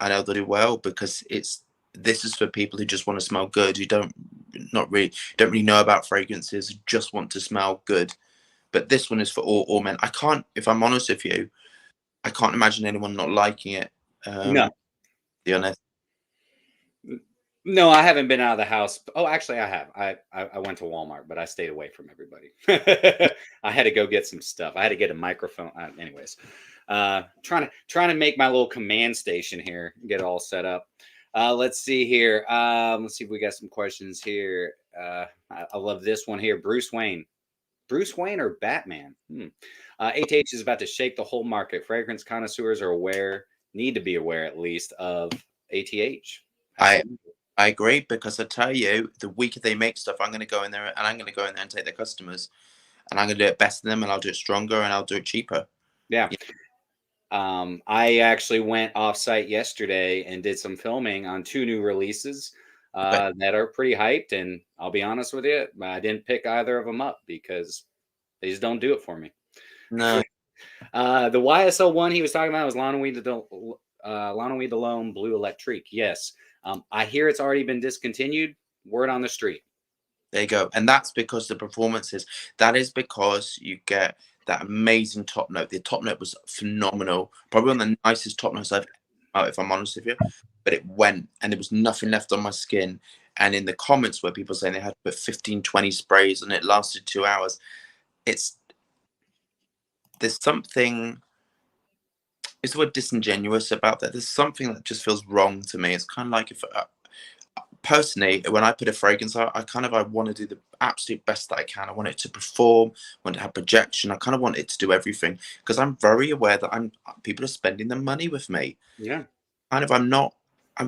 they'll do well because this is for people who just want to smell good, who don't really know about fragrances, just want to smell good. But this one is for all men. I can't, if I'm honest with you, I can't imagine anyone not liking it.
No.
To be honest.
No, I haven't been out of the house. Oh, actually, I have. I went to Walmart, but I stayed away from everybody. I had to go get some stuff. I had to get a microphone. Anyways, trying to make my little command station here, get it all set up. Let's see here. Let's see if we got some questions here. I love this one here. Bruce Wayne or Batman? ATH is about to shake the whole market. Fragrance connoisseurs need to be aware at least of ATH.
I agree because I tell you, the weaker they make stuff, I'm going to go in there and I'm going to go in there and take their customers, and I'm going to do it better than them, and I'll do it stronger and I'll do it cheaper.
Yeah. I actually went off-site yesterday and did some filming on 2 new releases that are pretty hyped. And I'll be honest with you, I didn't pick either of them up because they just don't do it for me.
No.
The YSL one he was talking about was Lana Weed the Lone Blue Electrique. Yes. I hear it's already been discontinued. Word on the street.
There you go. And that's because the performances, that is because you get that amazing top note. The top note was phenomenal. Probably one of the nicest top notes I've, if I'm honest with you. But it went and there was nothing left on my skin. And in the comments where people saying they had to put 15, 20 sprays and it lasted 2 hours, there's something, it's the word disingenuous about that. There's something that just feels wrong to me. It's kind of like if personally, when I put a fragrance out, I want to do the absolute best that I can. I want it to perform, I want it to have projection. I kind of want it to do everything because I'm very aware that people are spending their money with me.
Yeah.
I'm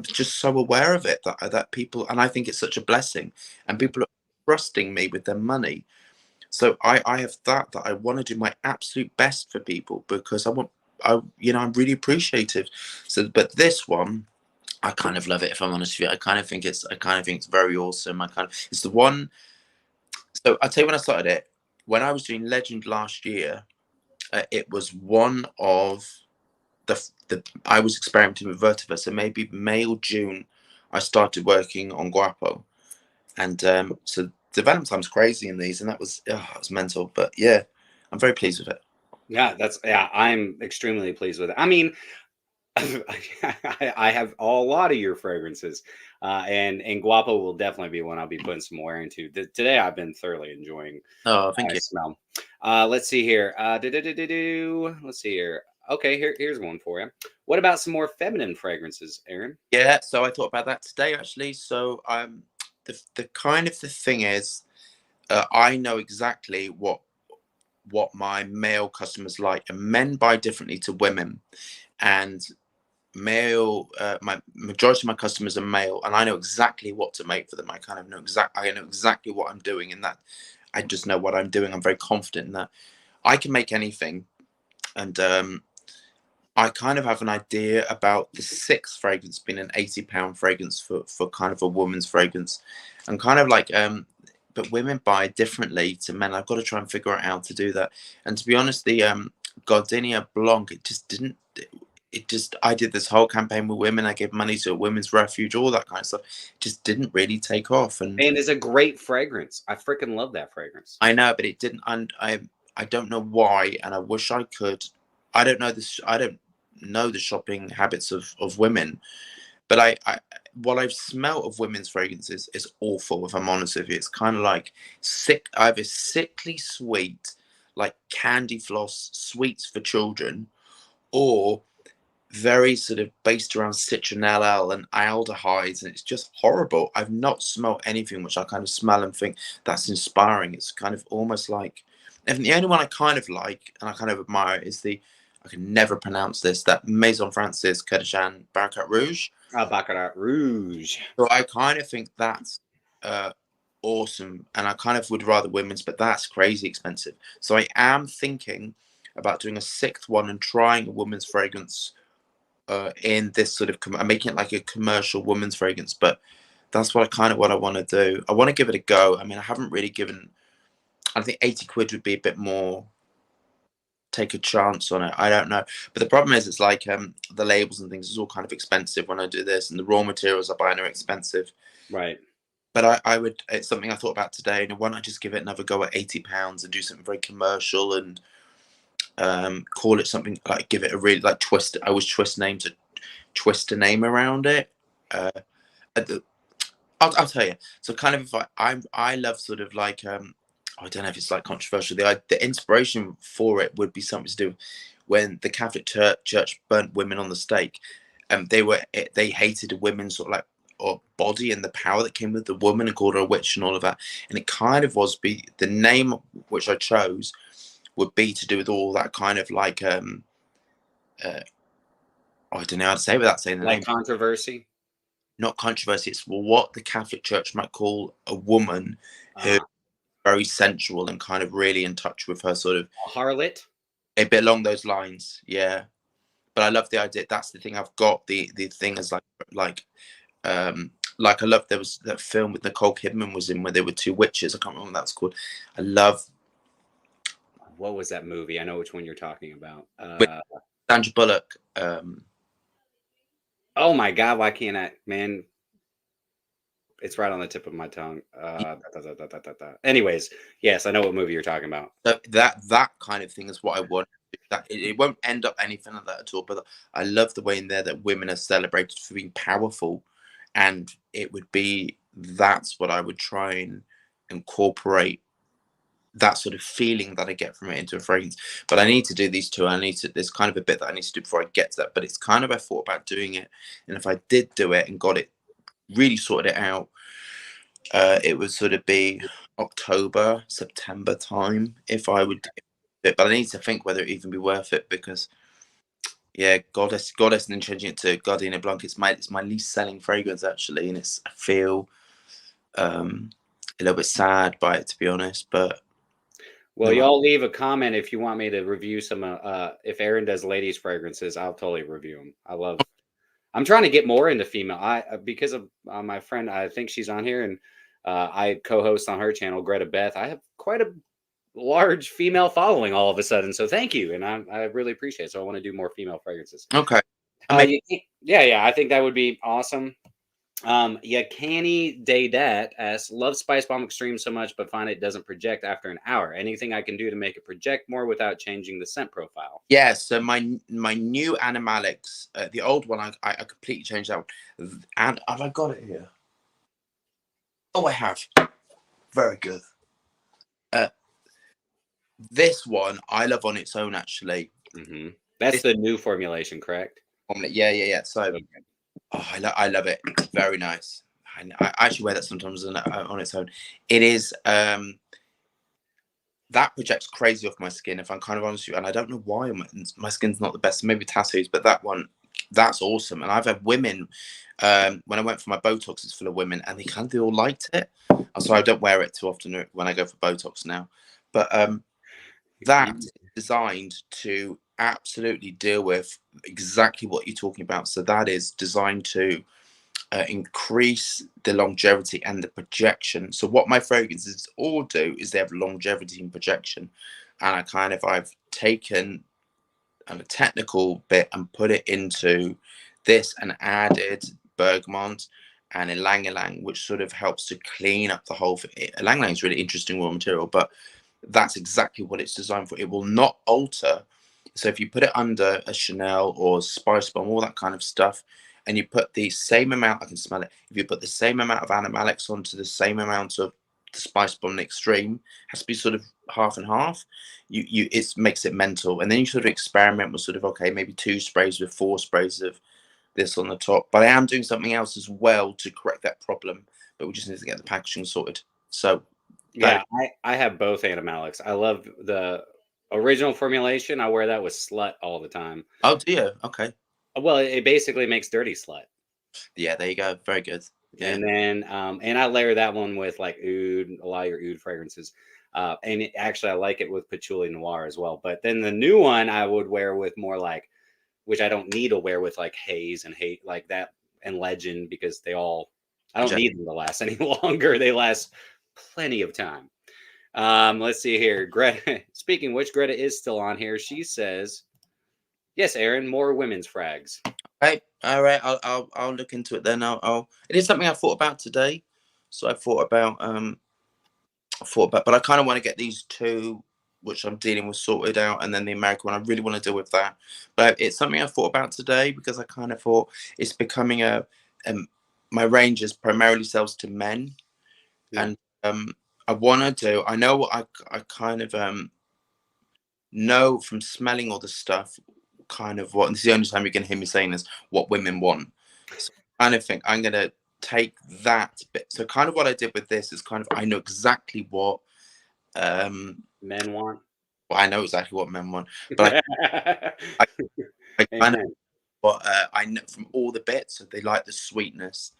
just so aware of it that people, and I think it's such a blessing, and people are trusting me with their money. So I have that I want to do my absolute best for people because I'm really appreciative. So, but this one, I kind of love it, if I'm honest with you. I kind of think it's very awesome. It's the one. So I'll tell you when I started it. When I was doing Legend last year, it was one of I was experimenting with Vertiva. So maybe May or June, I started working on Guapo, and so development time's crazy in these, and that was mental. But yeah, I'm very pleased with it.
Yeah, I'm extremely pleased with it. I mean, I have a lot of your fragrances, and Guapo will definitely be one I'll be putting some more into. Today, I've been thoroughly enjoying.
Oh, thank you.
Smell. Let's see here. Let's see here. Okay, here's one for you. What about some more feminine fragrances, Aaron?
Yeah, so I thought about that today actually. So the kind of the thing is, I know exactly what my male customers like, and men buy differently to women, and male my majority of my customers are male, and I know exactly what to make for them. I know exactly what I'm doing, and that I just know what I'm doing. I'm very confident in that. I can make anything, and I kind of have an idea about the sixth fragrance being an £80 fragrance for kind of a woman's fragrance, and kind of like but women buy differently to men. I've got to try and figure out how to do that. And to be honest, the Gardenia Blanc, I did this whole campaign with women. I gave money to a women's refuge, all that kind of stuff. It just didn't really take off. And
it's a great fragrance. I freaking love that fragrance.
I know, but it didn't. And I don't know why, and I wish I could. I don't know this. I don't know the shopping habits of women, but what I've smelled of women's fragrances is awful. If I'm honest with you, it's kind of like either sickly sweet, like candy floss sweets for children, or very sort of based around citronella and aldehydes, and it's just horrible. I've not smelled anything which I kind of smell and think that's inspiring. It's kind of almost like, and the only one I kind of like and I kind of admire is the, I can never pronounce this, that Maison Francis Curtijan Baccarat Rouge.
Baccarat Rouge.
So I kind of think that's awesome, and I kind of would rather women's, but that's crazy expensive. So I am thinking about doing a sixth one and trying a woman's fragrance in this sort of, I'm making it like a commercial woman's fragrance, but that's what I want to do. I want to give it a go. I mean, I haven't really given, I think 80 quid would be a bit more, take a chance on it. I don't know. But the problem is, it's like the labels and things is all kind of expensive when I do this, and the raw materials I buy are expensive.
Right.
But I would, it's something I thought about today, and why not just give it another go at £80 and do something very commercial and call it something like, give it a really like twist. I always twist a name around it. I'll tell you. So kind of, if I love sort of like I don't know if it's like controversial. The inspiration for it would be something to do when the Catholic Church burnt women on the stake. They hated a women's sort of like or body and the power that came with the woman and called her a witch and all of that. And it kind of was the name which I chose would be to do with all that kind of like I don't know how to say it without saying the name.
Controversy.
Not controversy. It's what the Catholic Church might call a woman who very sensual and kind of really in touch with her sort of
harlot,
a bit along those lines. Yeah, but I love the idea. That's the thing. I've got the thing as like I love, there was that film with Nicole Kidman was in where there were two witches. I can't remember what that was called. I love,
what was that movie? I know which one you're talking about.
Sandra Bullock.
Oh my God, why can't I, man? It's right on the tip of my tongue. Anyways, yes, I know what movie you're talking about.
That kind of thing is what I want. That it won't end up anything like that at all. But I love the way in there that women are celebrated for being powerful, and it would be, that's what I would try and incorporate, that sort of feeling that I get from it into a fragrance. But I need to do these two. There's kind of a bit that I need to do before I get to that. But it's kind of, I thought about doing it, and if I did do it and got it, really sorted it out, it would sort of be October, September time if I would do it. But I need to think whether it even be worth it, because yeah, Goddess and then changing it to Gardenia Blanc, it's my least selling fragrance actually, and I feel a little bit sad by it, to be honest. But
well, y'all leave a comment if you want me to review some. If Aaron does ladies fragrances, I'll totally review them. I'm trying to get more into female. Because of my friend, I think she's on here, and I co-host on her channel, Greta Beth. I have quite a large female following all of a sudden, so thank you, and I really appreciate it. So I want to do more female fragrances.
Okay.
Yeah, I think that would be awesome. Canny Daydat asks, love Spice Bomb Extreme so much, but find it doesn't project after an hour. Anything I can do to make it project more without changing the scent profile?
Yeah, so my new Animalics, the old one, I completely changed that one. And have I got it here? Oh, I have. Very good. This one I love on its own, actually.
Mm-hmm. That's the new formulation, correct?
Yeah. So, okay. I love it. It's very nice. I actually wear that sometimes on its own. It is that projects crazy off my skin, if I'm kind of honest with you, and I don't know why my skin's not the best. Maybe tattoos, but that one, that's awesome. And I've had women when I went for my Botox, it's full of women, and they all liked it. So I don't wear it too often when I go for Botox now. But that is designed to absolutely deal with exactly what you're talking about. So that is designed to increase the longevity and the projection. So what my fragrances all do is they have longevity and projection. And I've taken a technical bit and put it into this and added bergamot and ylang ylang, which sort of helps to clean up the whole thing. Ylang ylang is really interesting raw material, but that's exactly what it's designed for. It will not alter. So if you put it under a Chanel or Spice Bomb, all that kind of stuff, and you put the same amount, I can smell it. If you put the same amount of Animalics onto the same amount of the spice bomb extreme. It has to be sort of half and half. It makes it mental, and then you sort of experiment with sort of, okay, maybe 2 sprays with 4 sprays of this on the top. But I am doing something else as well to correct that problem, but we just need to get the packaging sorted. So
yeah, I have both animalics. I love the original formulation. I wear that with Slut all the time.
Oh dear. Okay.
Well, it basically makes dirty Slut.
Yeah, there you go. Very good. Yeah.
And then and I layer that one with like oud, a lot of your oud fragrances. And actually I like it with patchouli noir as well. But then the new one I would wear with more like, which I don't need to wear with like haze and hate like that and legend, because I don't need them to last any longer. They last plenty of time. Let's see here. Greta, speaking of which, Greta is still on here. She says, yes, Aaron, more women's frags.
Hey, all right. I'll look into it then. It is something I thought about today. So I thought about, but I kind of want to get these 2, which I'm dealing with, sorted out, and then the American one. I really want to deal with that. But it's something I thought about today because I kind of thought it's becoming my range is primarily sells to men, and I want to do. I know what I kind of know from smelling all the stuff. Kind of what, and this is the only time you're going to hear me saying this, what women want. So I kind of think I'm going to take that bit. So kind of what I did with this is kind of, I know exactly what
men want.
Well, I know exactly what men want, but I kind of what I know from all the bits. So they like the sweetness,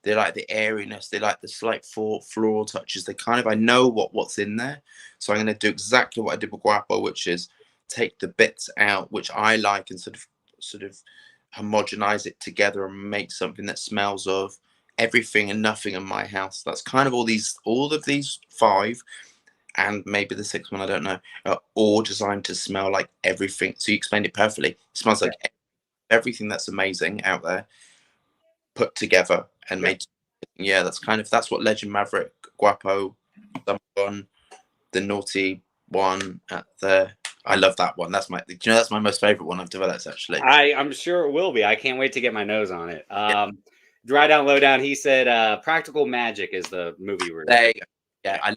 they like the airiness, they like the slight floral touches. I know what's in there. So I'm going to do exactly what I did with Guapo, which is take the bits out which I like and sort of homogenize it together and make something that smells of everything and nothing in my house. That's kind of all of these 5 and maybe the 6th one, I don't know, are all designed to smell like everything. So you explained it perfectly. It smells like everything that's amazing out there put together and made. Yeah, that's what Legend, Maverick, Guapo, Someone, the naughty one at the. I love that one. That's my most favorite one I've developed, actually.
I'm sure it will be. I can't wait to get my nose on it. Dry Down, Low Down. He said, Practical Magic is the movie we're.
There you go. Yeah,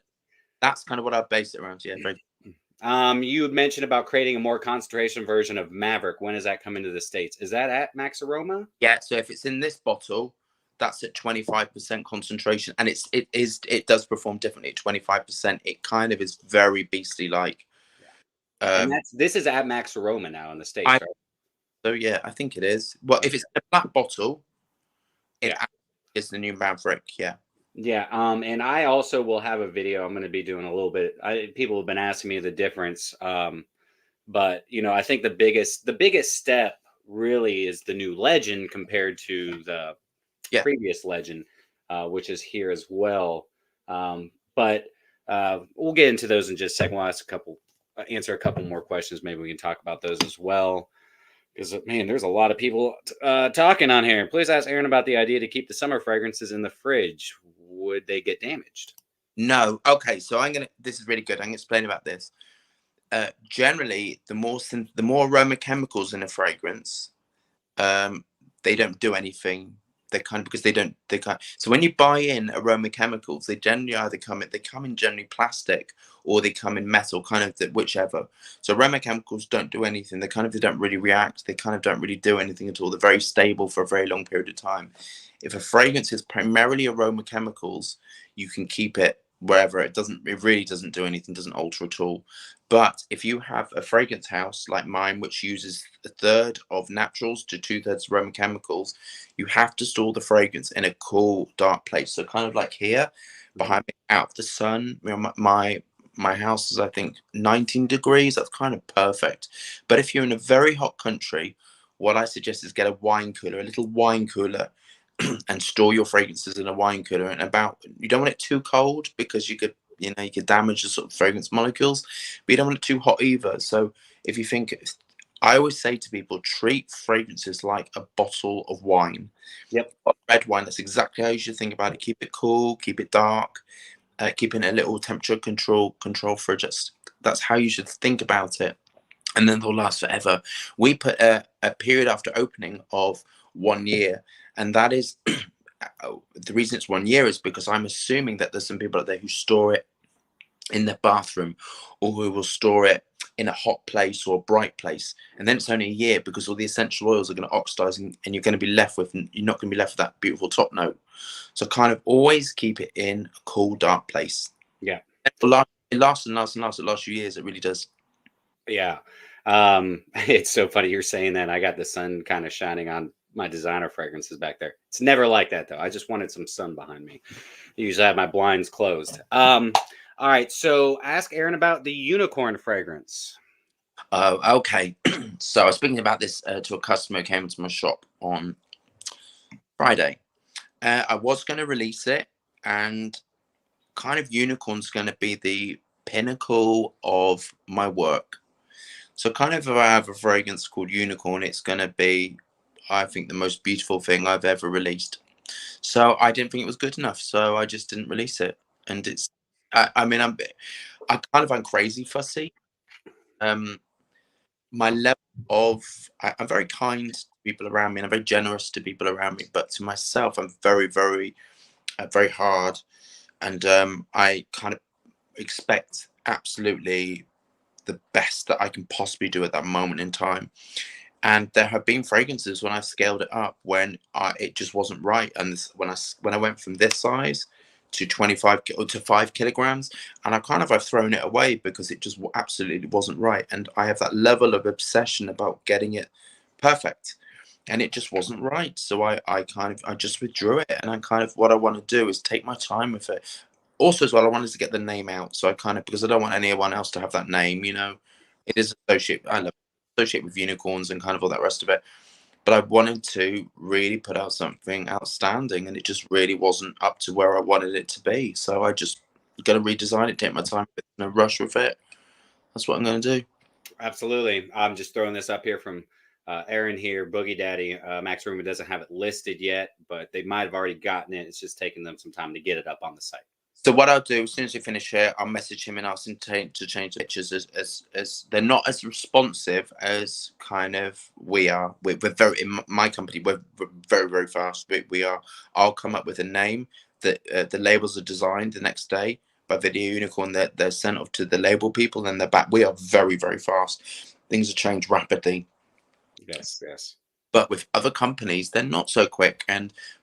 that's kind of what I based it around. Yeah, very.
You mentioned about creating a more concentration version of Maverick. When does that come into the States? Is that at Max Aroma?
Yeah, so if it's in this bottle, that's at 25% concentration, and it does perform differently at 25%. It kind of is very beastly like.
And this is at Max Aroma now in the States, right?
So yeah, I think it is. Well, if it's in a black bottle, it is the new Maverick. Yeah.
Yeah. And I also will have a video. I'm going to be doing a little bit. People have been asking me the difference. But I think the biggest step really is the new Legend compared to the previous Legend, which is here as well. But we'll get into those in just a second. We'll answer a couple more questions. Maybe we can talk about those as well. Because, man, there's a lot of people talking on here. Please ask Aaron about the idea to keep the summer fragrances in the fridge. Would they get damaged?
No. Okay, so this is really good. I'm going to explain about this. Generally, the more aroma chemicals in a fragrance, they don't do anything. They because they can't. So when you buy in aroma chemicals, they generally either come in generally plastic or they come in metal, kind of whichever. So aroma chemicals don't do anything. They don't really react. They kind of don't really do anything at all. They're very stable for a very long period of time. If a fragrance is primarily aroma chemicals, you can keep it wherever. It really doesn't do anything, doesn't alter at all. But if you have a fragrance house like mine, which uses 1/3 of naturals to 2/3 aroma chemicals, you have to store the fragrance in a cool, dark place. So kind of like here, behind me, out of the sun. My house is, I think, 19 degrees. That's kind of perfect. But if you're in a very hot country, what I suggest is get a wine cooler, a little wine cooler, and store your fragrances in a wine cooler. And you don't want it too cold because you could damage the sort of fragrance molecules, but you don't want it too hot either. So if you think, I always say to people, treat fragrances like a bottle of wine.
Yep.
Red wine, that's exactly how you should think about it. Keep it cool, keep it dark, keep it in a little temperature control fridge. That's how you should think about it. And then they'll last forever. We put a period after opening of 1 year, and that is the reason it's 1 year is because I'm assuming that there's some people out there who store it in their bathroom, or who will store it in a hot place or a bright place, and then it's only a year because all the essential oils are going to oxidize, and you're going to be left with, you're not going to be left with that beautiful top note. So kind of always keep it in a cool, dark place.
Yeah,
it lasts and lasts and lasts. It lasts you years. It really does.
Yeah. It's so funny you're saying that. I got the sun kind of shining on my designer fragrances back there. It's never like that though. I just wanted some sun behind me. I usually have my blinds closed. All right, so ask Aaron about the unicorn fragrance.
Okay. So I was speaking about this to a customer who came into my shop on Friday. I was going to release it, and kind of unicorn's going to be the pinnacle of my work. So kind of if I have a fragrance called unicorn, it's going to be, I think, the most beautiful thing I've ever released. So I didn't think it was good enough, so I just didn't release it. And it's, I mean, I'm crazy fussy. My level of, I'm very kind to people around me, and I'm very generous to people around me, but to myself, I'm very, very, very hard. And I kind of expect absolutely the best that I can possibly do at that moment in time. And there have been fragrances when I've scaled it up when it just wasn't right. And when I went from this size to 25 to 5 kilograms, and I've thrown it away because it just absolutely wasn't right. And I have that level of obsession about getting it perfect, and it just wasn't right. So I just withdrew it, and what I want to do is take my time with it. Also, as well, I wanted to get the name out, so because I don't want anyone else to have that name. It is associated with unicorns and kind of all that rest of it. But I wanted to really put out something outstanding, and it just really wasn't up to where I wanted it to be. So I just going to redesign it, take my time, no rush with it. That's what I'm going to do.
Absolutely. I'm just throwing this up here from Aaron here, Boogie Daddy. Max Ruma doesn't have it listed yet, but they might have already gotten it. It's just taking them some time to get it up on the site.
So what I'll do, as soon as we finish here, I'll message him and ask him to change the pictures as they're not as responsive as kind of we are. We're very, in my company, we're very, very fast. We are. I'll come up with a name that the labels are designed the next day by Video Unicorn. They're sent off to the label people, and they're back. We are very, very fast. Things are changed rapidly.
Yes, yes.
But with other companies, they're not so quick.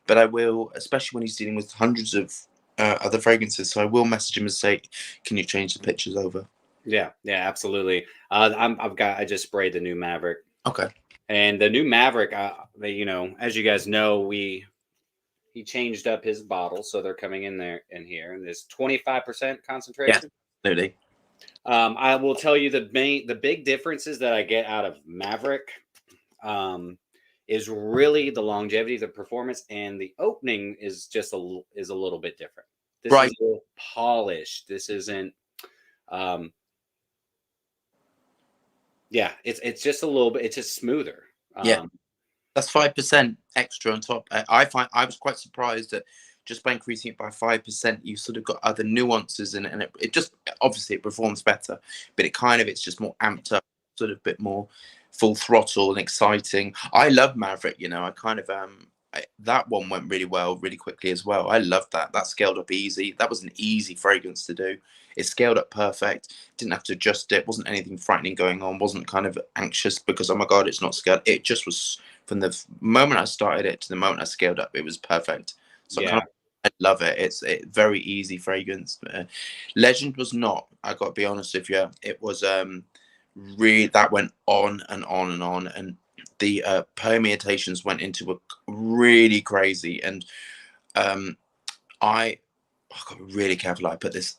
But I will, especially when he's dealing with hundreds of other fragrances. So I will message him and say, "Can you change the pictures over?"
Yeah, absolutely. I just sprayed the new Maverick.
Okay.
And the new Maverick, as you guys know, he changed up his bottle, so they're coming in here, and there's 25% concentration.
Yeah, absolutely.
I will tell you the big differences that I get out of Maverick is really the longevity, the performance, and the opening is just a little bit different. This is a little polished. This isn't. It's just a little bit. It's just smoother.
That's 5% extra on top. I was quite surprised that just by increasing it by 5%, you sort of got other nuances in it, and it just obviously it performs better, but it's just more amped up, sort of a bit more full throttle and exciting. I love Maverick. That one went really well, really quickly as well. I love that. That scaled up easy. That was an easy fragrance to do. It scaled up perfect. Didn't have to adjust it. Wasn't anything frightening going on. Wasn't kind of anxious because, oh my God, it's not scaled. It just was, from the moment I started it to the moment I scaled up, it was perfect. So I love it. It's a very easy fragrance. Legend was not. I got to be honest with you. It was really, that went on and on and on, and the permutations went into a really crazy. And I got to be really careful how I put this.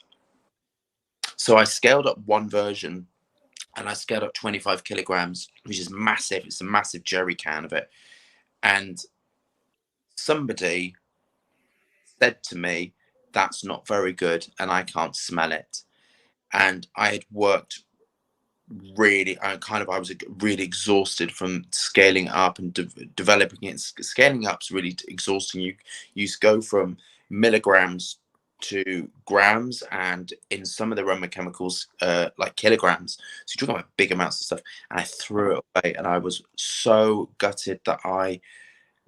So I scaled up one version, and I scaled up 25 kilograms, which is massive. It's a massive jerry can of it. And somebody said to me, "That's not very good, and I can't smell it." And I had worked really, I was really exhausted from scaling up and developing it. Scaling up is really exhausting. You go from milligrams to grams, and in some of the aroma chemicals, like kilograms. So you're talking about big amounts of stuff. And I threw it away, and I was so gutted that I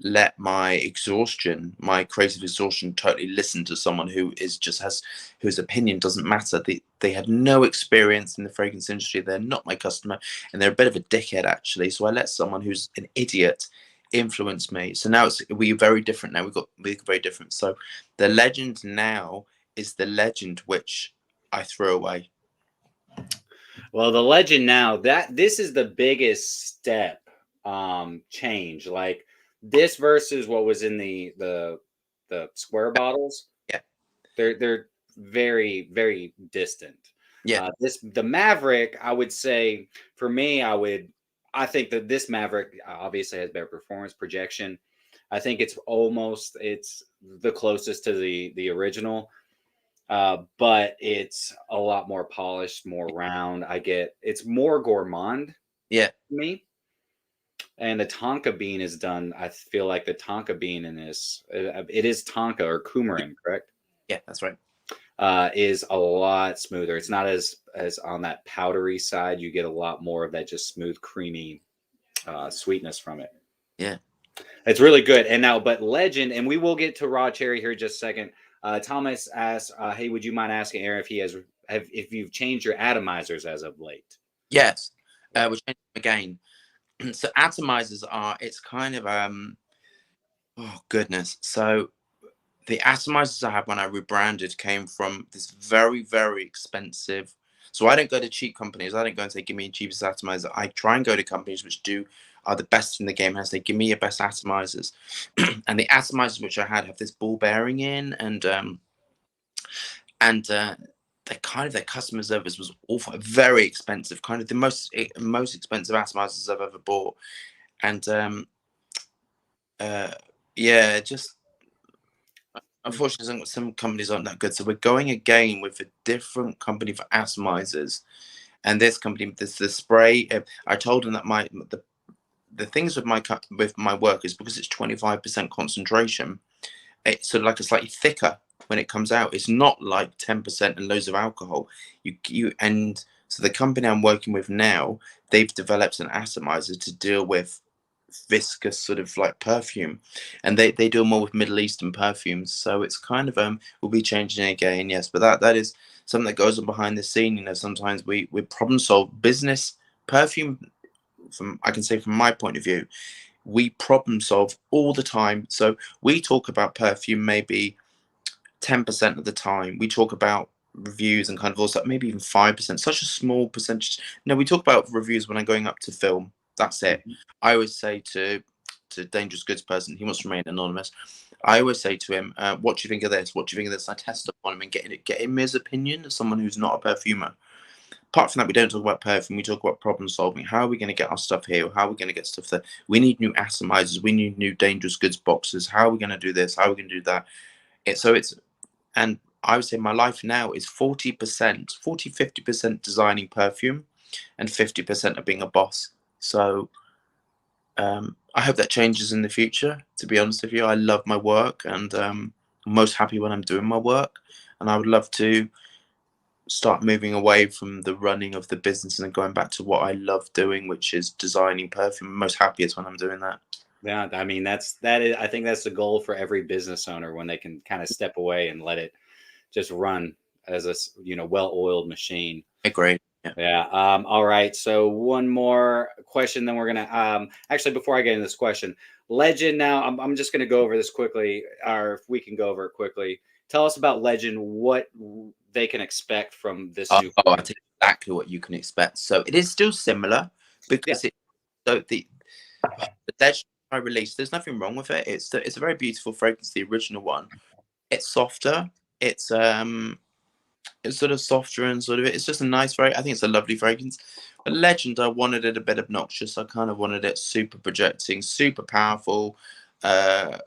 let my exhaustion, my creative exhaustion, totally listen to someone who is just whose opinion doesn't matter. They have no experience in the fragrance industry. They're not my customer, and they're a bit of a dickhead actually. So I let someone who's an idiot influence me. So now we're very different now. We're very different. So the legend now is the legend which I threw away.
Well, the legend now, that this is the biggest step change. Like this versus what was in the square bottles.
Yeah.
They're very, very distant.
Yeah.
The Maverick, I would say, for me, I think that this Maverick obviously has better performance projection. I think it's the closest to the original. But it's a lot more polished, more round. It's more gourmand.
Yeah.
To me. And the tonka bean is done. I feel like the tonka bean in this, it is tonka or coumarin, correct?
Yeah, that's right.
Is a lot smoother. It's not as on that powdery side. You get a lot more of that just smooth, creamy sweetness from it.
Yeah.
It's really good. And now, but legend, and we will get to raw cherry here in just a second. Thomas asks, "Hey, would you mind asking Aaron if you've changed your atomizers as of late?"
Yes, we're changing them again. So atomizers it's kind of oh goodness. So the atomizers I had when I rebranded came from this very, very expensive. So I don't go to cheap companies. I don't go and say, give me the cheapest atomizer. I try and go to companies which are the best in the game. And I say, give me your best atomizers. And the atomizers which I had have this ball bearing in, and their customer service was awful, very expensive, kind of the most expensive atomizers I've ever bought. And yeah, just unfortunately some companies aren't that good. So we're going again with a different company for atomizers, and this company, the spray. I told them that the things with my work is because it's 25% concentration. It's sort of like a slightly thicker when it comes out. It's not like 10% and loads of alcohol. And so the company I'm working with now, they've developed an atomizer to deal with viscous sort of like perfume, and they deal more with Middle Eastern perfumes. So it's kind of we'll be changing again, yes. But that is something that goes on behind the scene. You know, sometimes we problem solve business perfume. I can say from my point of view, we problem solve all the time. So we talk about perfume maybe 10% of the time. We talk about reviews and kind of also maybe even 5%, such a small percentage. No, we talk about reviews when I'm going up to film. That's it. I always say to Dangerous Goods person, he wants to remain anonymous, I always say to him, what do you think of this? What do you think of this? I test upon him and get him his opinion as someone who's not a perfumer. Apart from that, we don't talk about perfume. We talk about problem solving. How are we going to get our stuff here? How are we going to get stuff there? We need new atomizers. We need new Dangerous Goods boxes. How are we going to do this? How are we going to do that? And I would say my life now is 50% designing perfume and 50% of being a boss. So I hope that changes in the future, to be honest with you. I love my work, and I'm most happy when I'm doing my work. And I would love to start moving away from the running of the business and going back to what I love doing, which is designing perfume. I'm most happiest when I'm doing that.
Yeah, I mean I think that's the goal for every business owner, when they can kind of step away and let it just run as a well-oiled machine.
Agree.
Yeah. All right. So one more question, then we're gonna actually, before I get into this question, Legend. Now I'm just gonna go over this quickly, or if we can go over it quickly. Tell us about Legend. What they can expect from this new.
I think exactly what you can expect. So it is still similar because the Legend I released, there's nothing wrong with it. It's a very beautiful fragrance, the original one. It's softer. It's sort of softer and sort of, it's just a nice fragrance. I think it's a lovely fragrance. But Legend, I wanted it a bit obnoxious. I kind of wanted it super projecting, super powerful. That's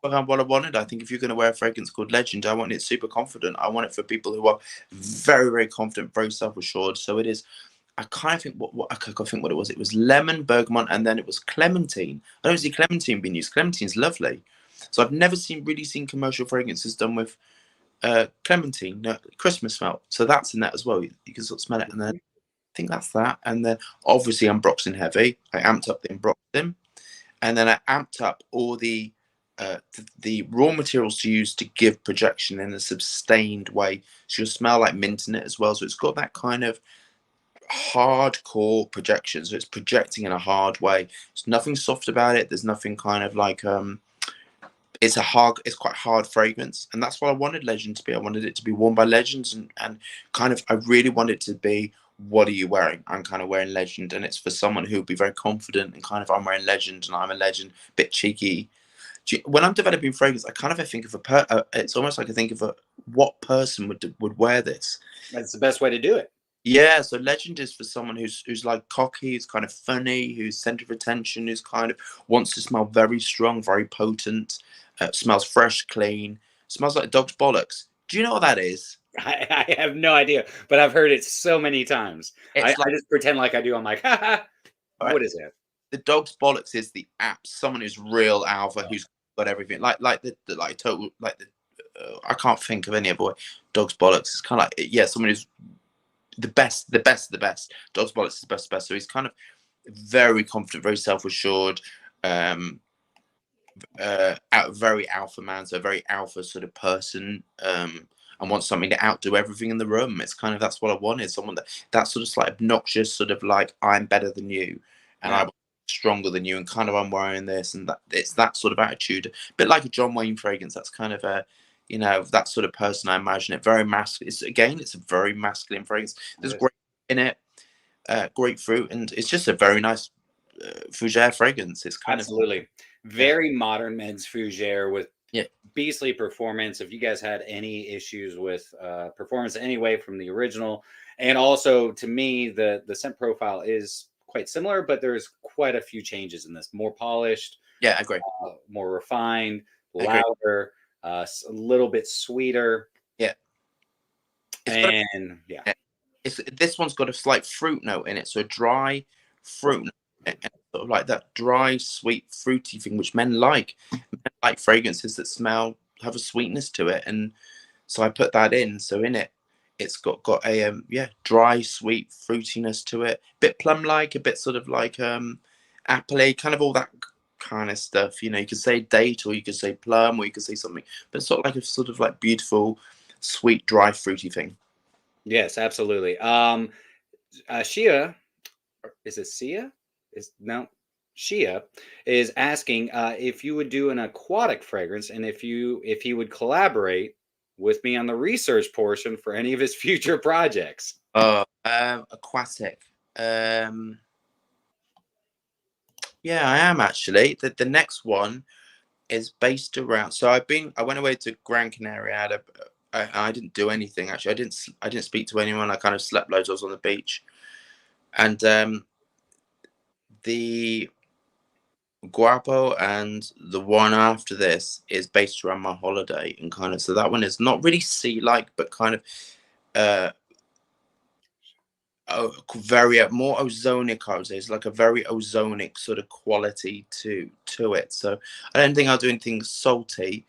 what I wanted. I think if you're going to wear a fragrance called Legend, I want it super confident. I want it for people who are very, very confident, very self-assured. So it is. I kind of think I can't think what it was. It was lemon, bergamot, and then it was clementine. I don't see clementine being used. Clementine's lovely. So I've never really seen commercial fragrances done with clementine, Christmas smell. So that's in that as well. You can sort of smell it, and then I think that's that. And then obviously Ambroxan heavy. I amped up the Ambroxan, and then I amped up all the raw materials to use to give projection in a sustained way. So you'll smell like mint in it as well. So it's got that kind of hardcore projection. So it's projecting in a hard way. There's nothing soft about it. There's nothing kind of like it's quite hard fragrance, and that's what I wanted Legend to be. I wanted it to be worn by legends, and kind of I really wanted it to be, what are you wearing? I'm kind of wearing Legend, and it's for someone who would be very confident and kind of, I'm wearing Legend and I'm a Legend, bit cheeky. When I'm developing fragrance, I kind of think of it's almost like I think of what person would wear this.
That's the best way to do it.
Yeah, so Legend is for someone who's like cocky, who's kind of funny, who's center of attention, who's kind of wants to smell very strong, very potent, smells fresh, clean, smells like a dog's bollocks. Do you know what that is?
I have no idea, but I've heard it so many times. I just pretend like I do. I'm like, haha, what is it?
The dog's bollocks is the app. Someone who's real alpha, who's got everything. Like total, like the I can't think of any other way. Dog's bollocks. It's kind of like, someone who's the best. Dog's bollocks is the best. So he's kind of very confident, very self-assured, very alpha man, so a very alpha sort of person, and wants something to outdo everything in the room. It's kind of, that's what I wanted. Someone that's sort of like obnoxious, sort of like, I'm better than you, and I'm stronger than you, and kind of, I'm wearing this, and that it's that sort of attitude. A bit like a John Wayne fragrance. That's kind of a, that sort of person, I imagine it. Very masculine. It's a very masculine fragrance. There's great in it, grapefruit, and it's just a very nice fougere fragrance. It's kind
of very modern men's fougere with beastly performance. If you guys had any issues with performance anyway from the original, and also to me the scent profile is quite similar, but there's quite a few changes in this. More polished,
I agree,
more refined, louder, a little bit sweeter,
this one's got a slight fruit note in it, so a dry fruit note, sort of like that dry, sweet, fruity thing which men like. Men like fragrances that have a sweetness to it, and so I put that in. So in it, it's got a dry, sweet fruitiness to it, a bit plum-like, a bit sort of like apple, kind of all that kind of stuff. You could say date, or you could say plum, or you could say something, but it's sort of like beautiful, sweet, dry, fruity thing.
Yes, absolutely. Shia, is it Sia? Shia is asking if you would do an aquatic fragrance, and if he would collaborate with me on the research portion for any of his future projects.
Aquatic. Yeah, I am actually. The next one is based around. So I went away to Gran Canaria. I didn't do anything actually. I didn't speak to anyone. I kind of slept loads. I was on the beach, and the Guapo and the one after this is based around my holiday, and kind of, so that one is not really sea-like, but kind of very more ozonic. I would say it's like a very ozonic sort of quality to it. So I don't think I'll do anything salty.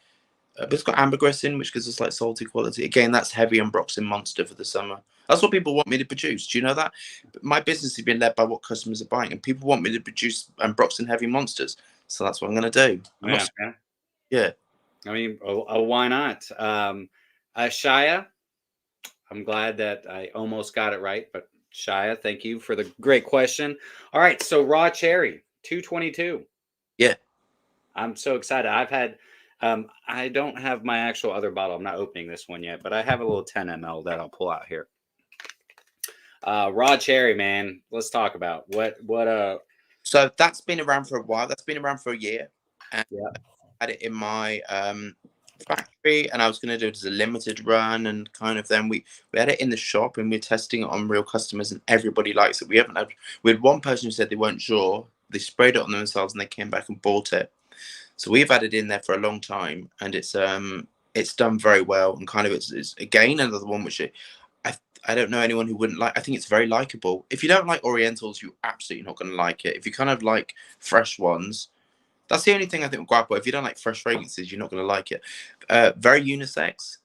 But it's got ambergris in, which gives us like salty quality. Again, that's heavy Ambroxan Monster for the summer. That's what people want me to produce. Do you know that? My business has been led by what customers are buying, and people want me to produce Ambroxan Heavy Monsters. So that's what I'm going to do. Yeah.
I mean, why not? Shia, I'm glad that I almost got it right, but Shia, thank you for the great question. All right, so raw cherry, 222.
Yeah.
I'm so excited. I've had... I don't have my actual other bottle. I'm not opening this one yet, but I have a little 10 ml that I'll pull out here. Raw cherry, man. Let's talk about what.
So that's been around for a while. That's been around for a year. And I had it in my factory, and I was going to do it as a limited run, and kind of then we had it in the shop, and we're testing it on real customers, and everybody likes it. We had one person who said they weren't sure. They sprayed it on themselves, and they came back and bought it. So we've had it in there for a long time, and it's done very well, and kind of it's again another one which I don't know anyone who wouldn't like. I think it's very likable. If you don't like Orientals, you're absolutely not going to like it. If you kind of like fresh ones, that's the only thing I think with Guapo. If you don't like fresh fragrances, you're not going to like it. Very unisex,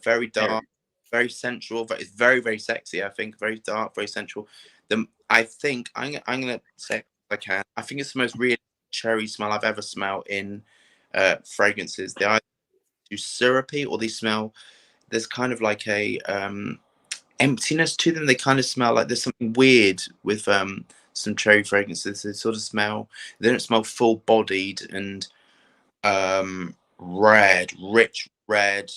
very dark, very sensual. It's very, very sexy. I think very dark, very sensual. I think I'm going to say I can. I think it's the most real cherry smell I've ever smelled in fragrances. They either too syrupy, or they smell, there's kind of like a emptiness to them. They kind of smell like there's something weird with some cherry fragrances. They sort of smell, they don't smell full bodied and red, rich red,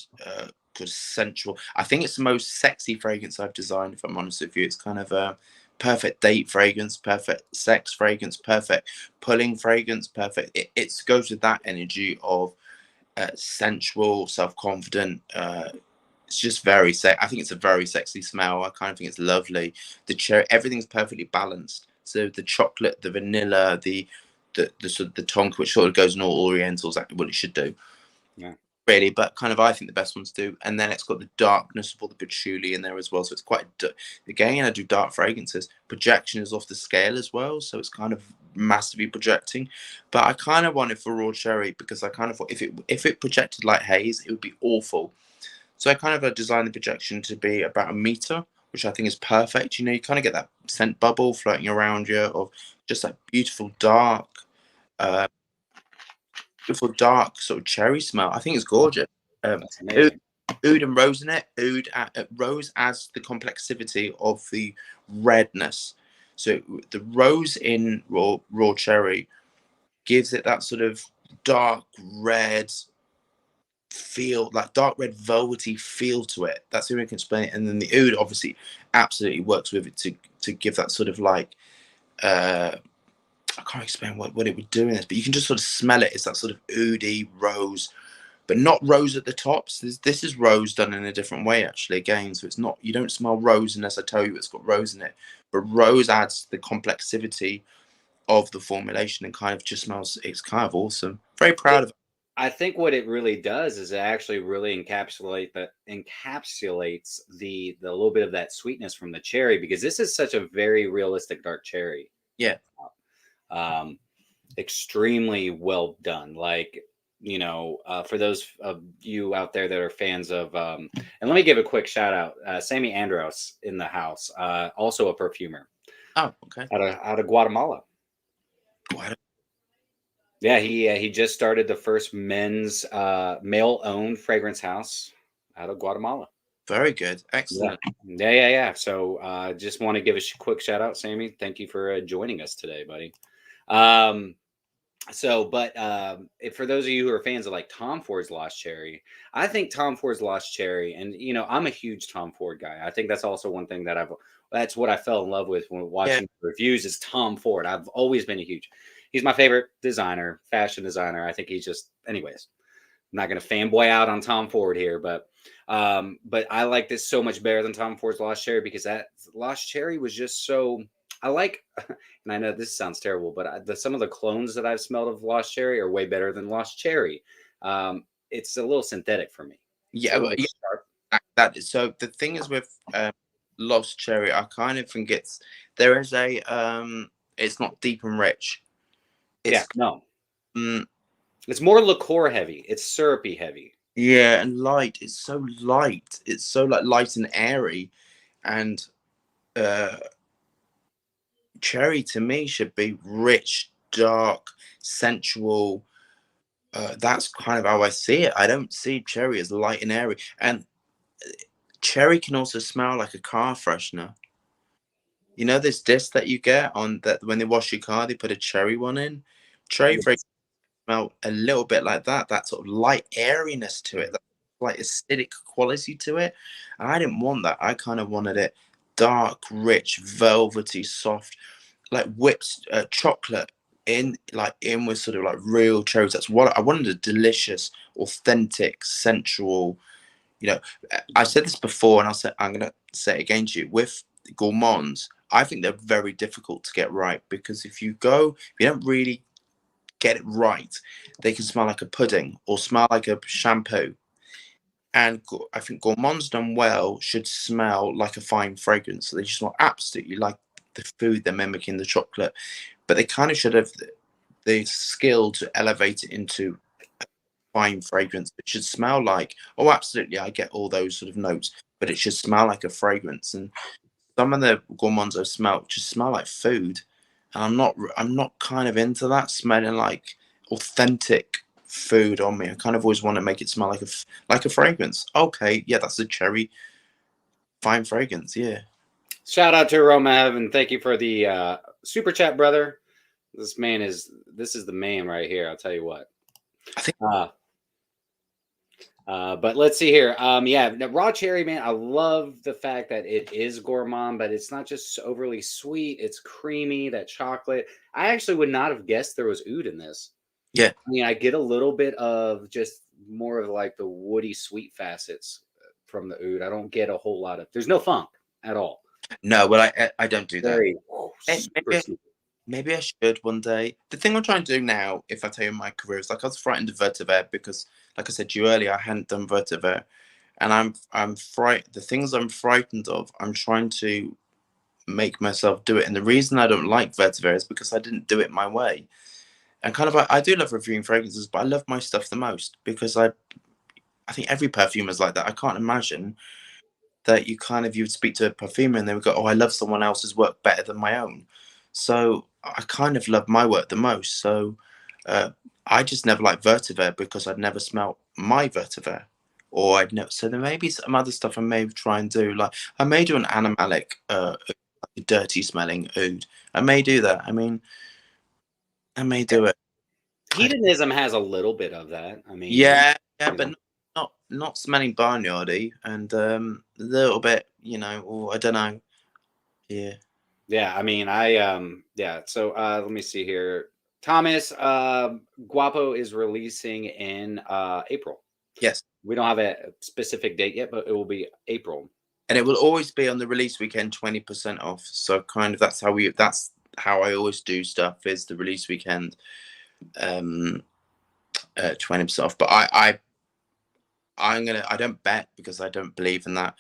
good sensual. I think it's the most sexy fragrance I've designed, if I'm honest with you. It's kind of a perfect date fragrance, perfect sex fragrance, perfect pulling fragrance, perfect. It goes with that energy of sensual, self-confident. It's just very I think it's a very sexy smell. I kind of think it's lovely. The cherry, everything's perfectly balanced. So the chocolate, the vanilla, the sort of the tonka, which sort of goes in all orientals, exactly what it should do.
Yeah.
Really, but kind of I think the best ones do. And then it's got the darkness of all the patchouli in there as well. So it's quite, again, I do dark fragrances. Projection is off the scale as well. So it's kind of massively projecting. But I kind of want it for raw cherry, because I kind of thought if it projected like haze, it would be awful. So I kind of designed the projection to be about a meter, which I think is perfect. You know, you kind of get that scent bubble floating around you of just that beautiful dark sort of cherry smell. I think it's gorgeous.
That's amazing.
Oud and rose in it. Rose adds the complexity of the redness. So the rose in raw cherry gives it that sort of dark red feel, like dark red velvety feel to it. That's the way I can explain it. And then the oud obviously absolutely works with it to give that sort of like I can't explain what it would do in this, but you can just sort of smell it. It's that sort of oudy rose, but not rose at the tops. This is rose done in a different way, actually, again. So it's not, you don't smell rose unless I tell you it's got rose in it. But rose adds the complexity of the formulation and kind of just smells, it's kind of awesome. Very proud of it.
I think what it really does is it actually really encapsulates the little bit of that sweetness from the cherry, because this is such a very realistic dark cherry.
Yeah.
Extremely well done. Like, you know, for those of you out there that are fans of, and let me give a quick shout out, Sammy Andros in the house, also a perfumer.
Oh, okay.
Out of Guatemala. Yeah, he just started the first men's male-owned fragrance house out of Guatemala.
Very good. Excellent.
Yeah. So just want to give a quick shout out, Sammy. Thank you for joining us today, buddy. If for those of you who are fans of like Tom Ford's Lost Cherry, I think Tom Ford's Lost Cherry, and you know, I'm a huge Tom Ford guy. I think that's also one thing that that's what I fell in love with when watching reviews is Tom Ford. I've always been he's my favorite designer, fashion designer. I think he's just, anyways, I'm not going to fanboy out on Tom Ford here, but I like this so much better than Tom Ford's Lost Cherry, because that Lost Cherry was just so, I like, and I know this sounds terrible, but some of the clones that I've smelled of Lost Cherry are way better than Lost Cherry. It's a little synthetic for me.
Yeah, so the thing is with Lost Cherry, I kind of think there is a it's not deep and rich.
It's it's more liqueur heavy. It's syrupy heavy.
Yeah, and light. It's so light. It's so like light and airy, and cherry to me should be rich, dark, sensual. That's kind of how I see it. I don't see cherry as light and airy. And cherry can also smell like a car freshener. You know this disc that you get on that when they wash your car, they put a cherry one in. Cherry fragrance smell a little bit like that sort of light airiness to it, that like acidic quality to it. And I didn't want that. I kind of wanted it dark, rich, velvety, soft, like whipped chocolate in with sort of like real cherries. That's what I wanted, a delicious, authentic, sensual, you know. I said this before, and I'm gonna say it again to you. With gourmands, I think they're very difficult to get right, because if you don't really get it right, they can smell like a pudding or smell like a shampoo. And I think gourmands done well should smell like a fine fragrance. So they just smell absolutely like the food they're mimicking, the chocolate, but they kind of should have the skill to elevate it into a fine fragrance. It should smell like, oh, absolutely, I get all those sort of notes, but it should smell like a fragrance. And some of the gourmands I've smelled just smell like food. and I'm not kind of into that smelling like authentic food on me. I kind of always want to make it smell like a fragrance. Okay, yeah, that's a cherry fine fragrance. Yeah.
Shout out to Romev, and thank you for the super chat, brother. This is the man right here. I'll tell you what.
I think.
But let's see here. Yeah, raw cherry, man. I love the fact that it is gourmand, but it's not just overly sweet. It's creamy, that chocolate. I actually would not have guessed there was oud in this.
Yeah.
I mean, I get a little bit of just more of like the woody sweet facets from the oud. I don't get a whole lot of. There's no funk at all.
No, well, I don't do that.
Maybe
I should one day. The thing I'm trying to do now, if I tell you my career, is like I was frightened of vetiver because, like I said to you earlier, I hadn't done vetiver, and I'm frightened. The things I'm frightened of, I'm trying to make myself do it. And the reason I don't like vetiver is because I didn't do it my way. And kind of, I do love reviewing fragrances, but I love my stuff the most because I think every perfumer is like that. I can't imagine that you would speak to a perfumer and they would go, "Oh, I love someone else's work better than my own." So I kind of love my work the most. So I just never liked vetiver because I'd never smelt my vetiver, or I'd never. So there may be some other stuff I may try and do. Like I may do an animalic, dirty smelling oud. I may do that. I mean, I may do it.
Hedonism has a little bit of that. I mean,
Yeah, but not smelling barnyardy, and a little bit, I don't know. Yeah.
Yeah, I mean, yeah. So let me see here. Thomas, Guapo is releasing in April.
Yes.
We don't have a specific date yet, but it will be April.
And it will always be on the release weekend, 20% off. So kind of that's how I always do stuff, is the release weekend, 20% off. But I don't bet because I don't believe in that,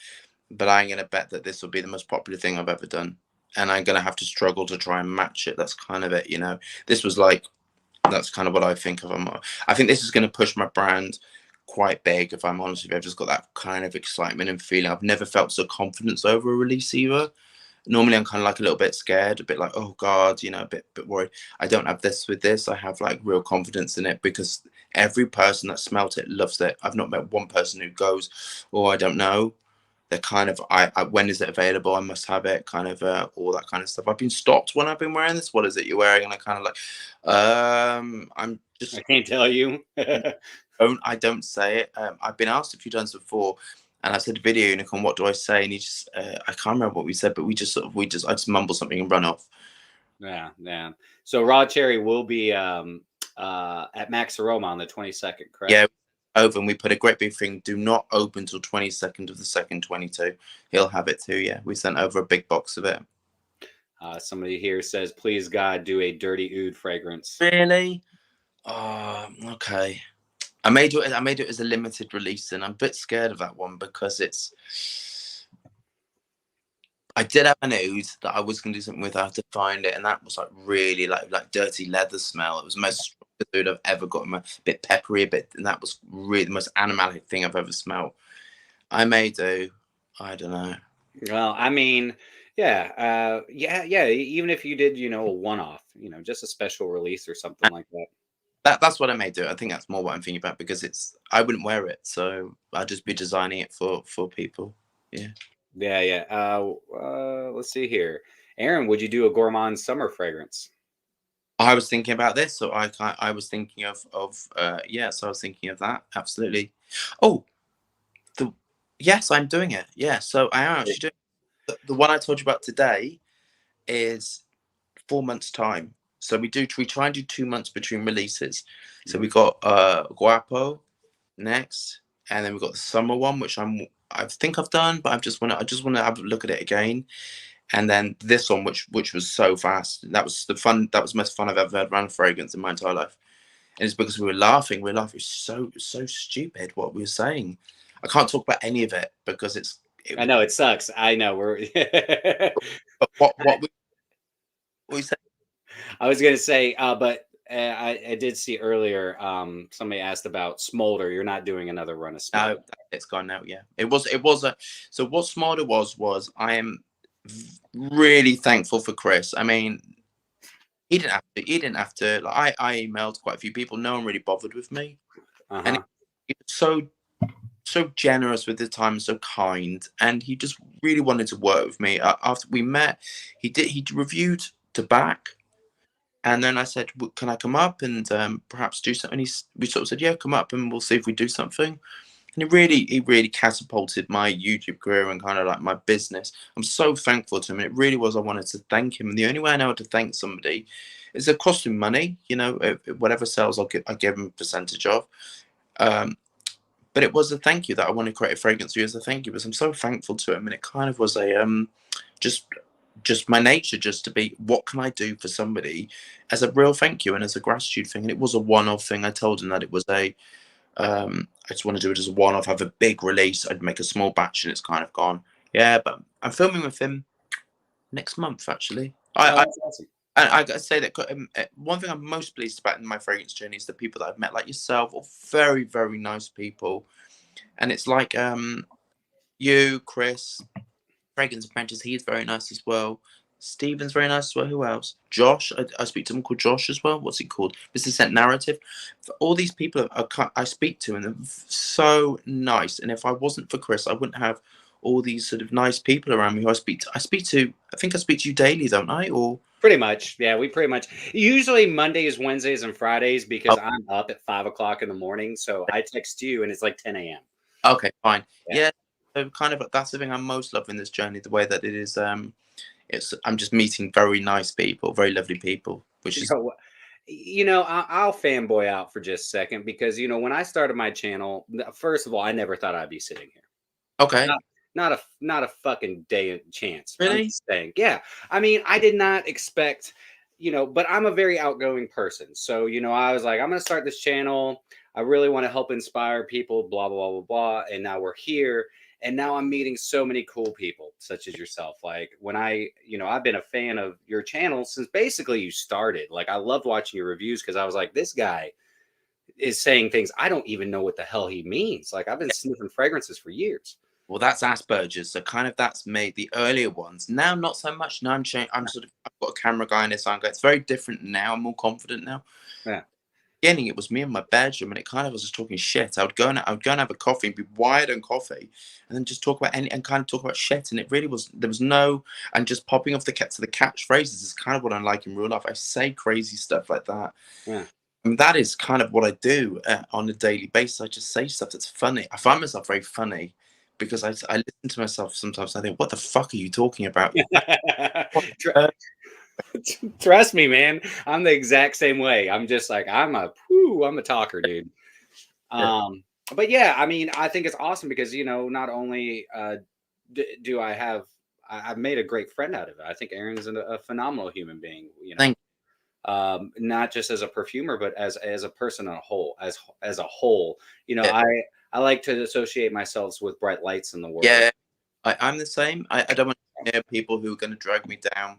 but I'm gonna bet that this will be the most popular thing I've ever done. And I'm gonna have to struggle to try and match it. That's kind of it, This was like, that's kind of what I think of. I think this is gonna push my brand quite big, if I'm honest with you. I've just got that kind of excitement and feeling. I've never felt so confident over a release either. Normally I'm kind of like a little bit scared, a bit like, oh God, a bit worried. I don't have this with this. I have like real confidence in it because every person that smelt it loves it. I've not met one person who goes, oh, I don't know. They're kind of, when is it available? I must have it, kind of, all that kind of stuff. I've been stopped when I've been wearing this. What is it you're wearing? And I kind of like, I'm just,
I can't tell you.
I don't say it. I've been asked a few times before, and I said, "Video unicorn, what do I say?" And he just, I can't remember what we said, but I just mumble something and run off.
Yeah. So raw cherry will be at Max Aroma on the 22nd, correct?
Yeah, over, and we put a great big thing. Do not open till 22nd of the 2nd, 22. He'll have it too. Yeah, we sent over a big box of it.
Somebody here says, "Please God, do a dirty oud fragrance."
Really? Oh, okay. I may do it as a limited release, and I'm a bit scared of that one because I did have an oud that I was going to do something with. I had to find it, and that was like really like dirty leather smell. It was the most oud I've ever got. A bit peppery, and that was really the most animalic thing I've ever smelled. I may do. I don't know.
Well, I mean, yeah. Even if you did, a one-off, just a special release or something like that.
That's what I may do. I think that's more what I'm thinking about because I wouldn't wear it, so I'd just be designing it for people. Yeah.
Let's see here, Aaron. Would you do a gourmand summer fragrance?
I was thinking about this, so I was thinking of so I was thinking of that. Absolutely. Oh, yes, I'm doing it. Yeah, so I am actually doing the one I told you about today is 4 months time. So we try and do 2 months between releases. So we got Guapo next, and then we got the summer one, which I think I've done, but I just want to have a look at it again. And then this one, which was so fast. That was the most fun I've ever had around a fragrance in my entire life. And it's because we were laughing. We were laughing. So stupid what we were saying. I can't talk about any of it because
I know it sucks. I know we're.
But what we said.
I was gonna say, but I did see earlier. Somebody asked about Smolder. You're not doing another run of Smolder.
No, it's gone now. Yeah, it was so what Smolder was I am really thankful for Chris. I mean, He didn't have to. He didn't have to. Like, I emailed quite a few people. No one really bothered with me, and he was so generous with his time, so kind, and he just really wanted to work with me. After we met, he reviewed to back, and then I said, "Can I come up and perhaps do something?" And we sort of said, "Yeah, come up, and we'll see if we do something." And he really catapulted my YouTube career and kind of like my business. I'm so thankful to him. And it really was, I wanted to thank him. And the only way I know how to thank somebody is it cost him money, you know, whatever sales I give him a percentage of. But it was a thank you that I want to create a fragrance for you as a thank you, because I'm so thankful to him. And it kind of was a, just my nature, just to be, what can I do for somebody as a real thank you and as a gratitude thing. And it was a one-off thing. I told him that it was I just want to do it as a one-off, have a big release. I'd make a small batch and it's kind of gone. Yeah, but I'm filming with him next month, actually.
That's awesome.
And I gotta say that one thing I'm most pleased about in my fragrance journey is the people that I've met, like yourself, are very, very nice people. And it's like you, Chris, Fragrance Apprentice, he's very nice as well. Stephen's very nice as well. Who else? Josh. I speak to him called Josh as well. What's he called? Mr. Scent Narrative. All these people I speak to, and they're so nice. And if I wasn't for Chris, I wouldn't have all these sort of nice people around me who I speak to. I think I speak to you daily, don't I? Or
pretty much, yeah. We pretty much usually Mondays, Wednesdays, and Fridays, because I'm up at 5 o'clock in the morning. So I text you, and it's like 10 a.m.
Okay, fine. Yeah. So kind of that's the thing I'm most loving this journey, the way that it is. I'm just meeting very nice people, very lovely people, which is.
I'll fanboy out for just a second, because when I started my channel, first of all, I never thought I'd be sitting here.
Okay.
Not a fucking day chance.
Really?
I'm just saying. Yeah. I mean, I did not expect, but I'm a very outgoing person. So, I was like, I'm going to start this channel. I really want to help inspire people, blah, blah, blah, blah, blah. And now we're here. And now I'm meeting so many cool people, such as yourself. Like when I've been a fan of your channel since basically you started. Like I loved watching your reviews, because I was like, this guy is saying things I don't even know what the hell he means. Like I've been sniffing fragrances for years.
Well, that's Asperger's. So kind of that's made the earlier ones. Now, not so much. Now I'm sort of, I've got a camera guy in this. It's very different now. I'm more confident now.
Yeah.
Beginning, it was me in my bedroom, and it kind of was just talking shit. I would go and have a coffee and be wired on coffee, and then just talk about and kind of talk about shit. And it really was, there was no, and just popping off the catchphrases is kind of what I'm like in real life. I say crazy stuff like that.
Yeah.
And that is kind of what I do on a daily basis. I just say stuff that's funny. I find myself very funny, because I listen to myself sometimes. I think, what the fuck are you talking about?
Trust me, man. I'm the exact same way. I'm just like, I'm a talker, dude. But yeah, I mean, I think it's awesome because, not only do I've made a great friend out of it. I think Aaron's a phenomenal human being, not just as a perfumer, but as a person on a whole, as a whole, I like to associate myself with bright lights in the world.
Yeah, I'm the same. I don't want to hear people who are going to drag me down.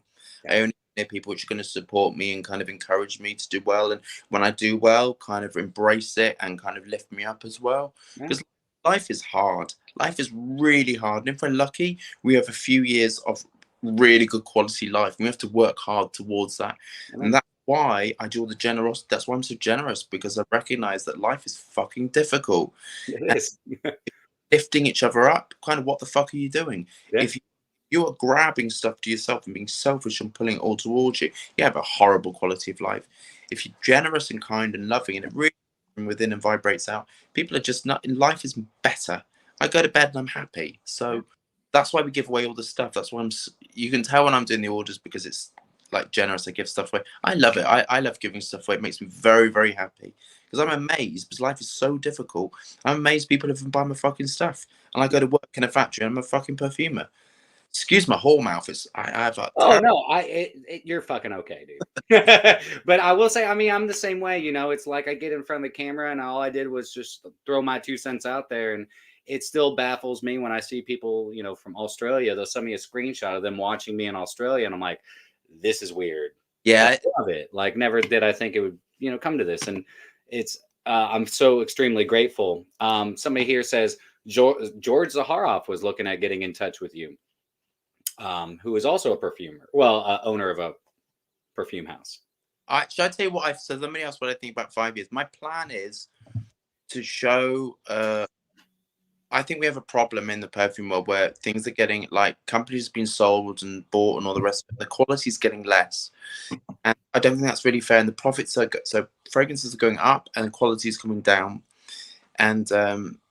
I only hear people which are going to support me and kind of encourage me to do well. And when I do well, kind of embrace it and kind of lift me up as well. Because life is hard. Life is really hard. And if we're lucky, we have a few years of really good quality life. We have to work hard towards that. And that's why I do all the generosity. That's why I'm so generous, because I recognize that life is fucking difficult.
It is.
Lifting each other up, kind of, what the fuck are you doing?
Yeah.
If you are grabbing stuff to yourself and being selfish and pulling it all towards you, you have a horrible quality of life. If you're generous and kind and loving, and it really from within and vibrates out, people are just not, in life is better. I go to bed and I'm happy. So that's why we give away all the stuff. That's why you can tell when I'm doing the orders, because it's like generous. I give stuff away. I love it. I love giving stuff away. It makes me very, very happy, because I'm amazed, because life is so difficult. I'm amazed people even buy my fucking stuff. And I go to work in a factory and I'm a fucking perfumer. Excuse my whole mouth. I have a
no, you're fucking okay, dude. But I will say, I mean, I'm the same way. It's like I get in front of the camera and all I did was just throw my 2 cents out there, and it still baffles me when I see people, from Australia. They'll send me a screenshot of them watching me in Australia, and I'm like, this is weird.
Yeah,
I love it. Like, never did I think it would, come to this, and it's. I'm so extremely grateful. Somebody here says George Zaharoff was looking at getting in touch with you. Who is also a perfumer, owner of a perfume house.
Should I tell you what I've said? Let me ask what I think about 5 years. My plan is to show. I think we have a problem in the perfume world where things are getting like companies being sold and bought and all the rest of it. The quality is getting less, and I don't think that's really fair. And the profits are so fragrances are going up and quality is coming down, and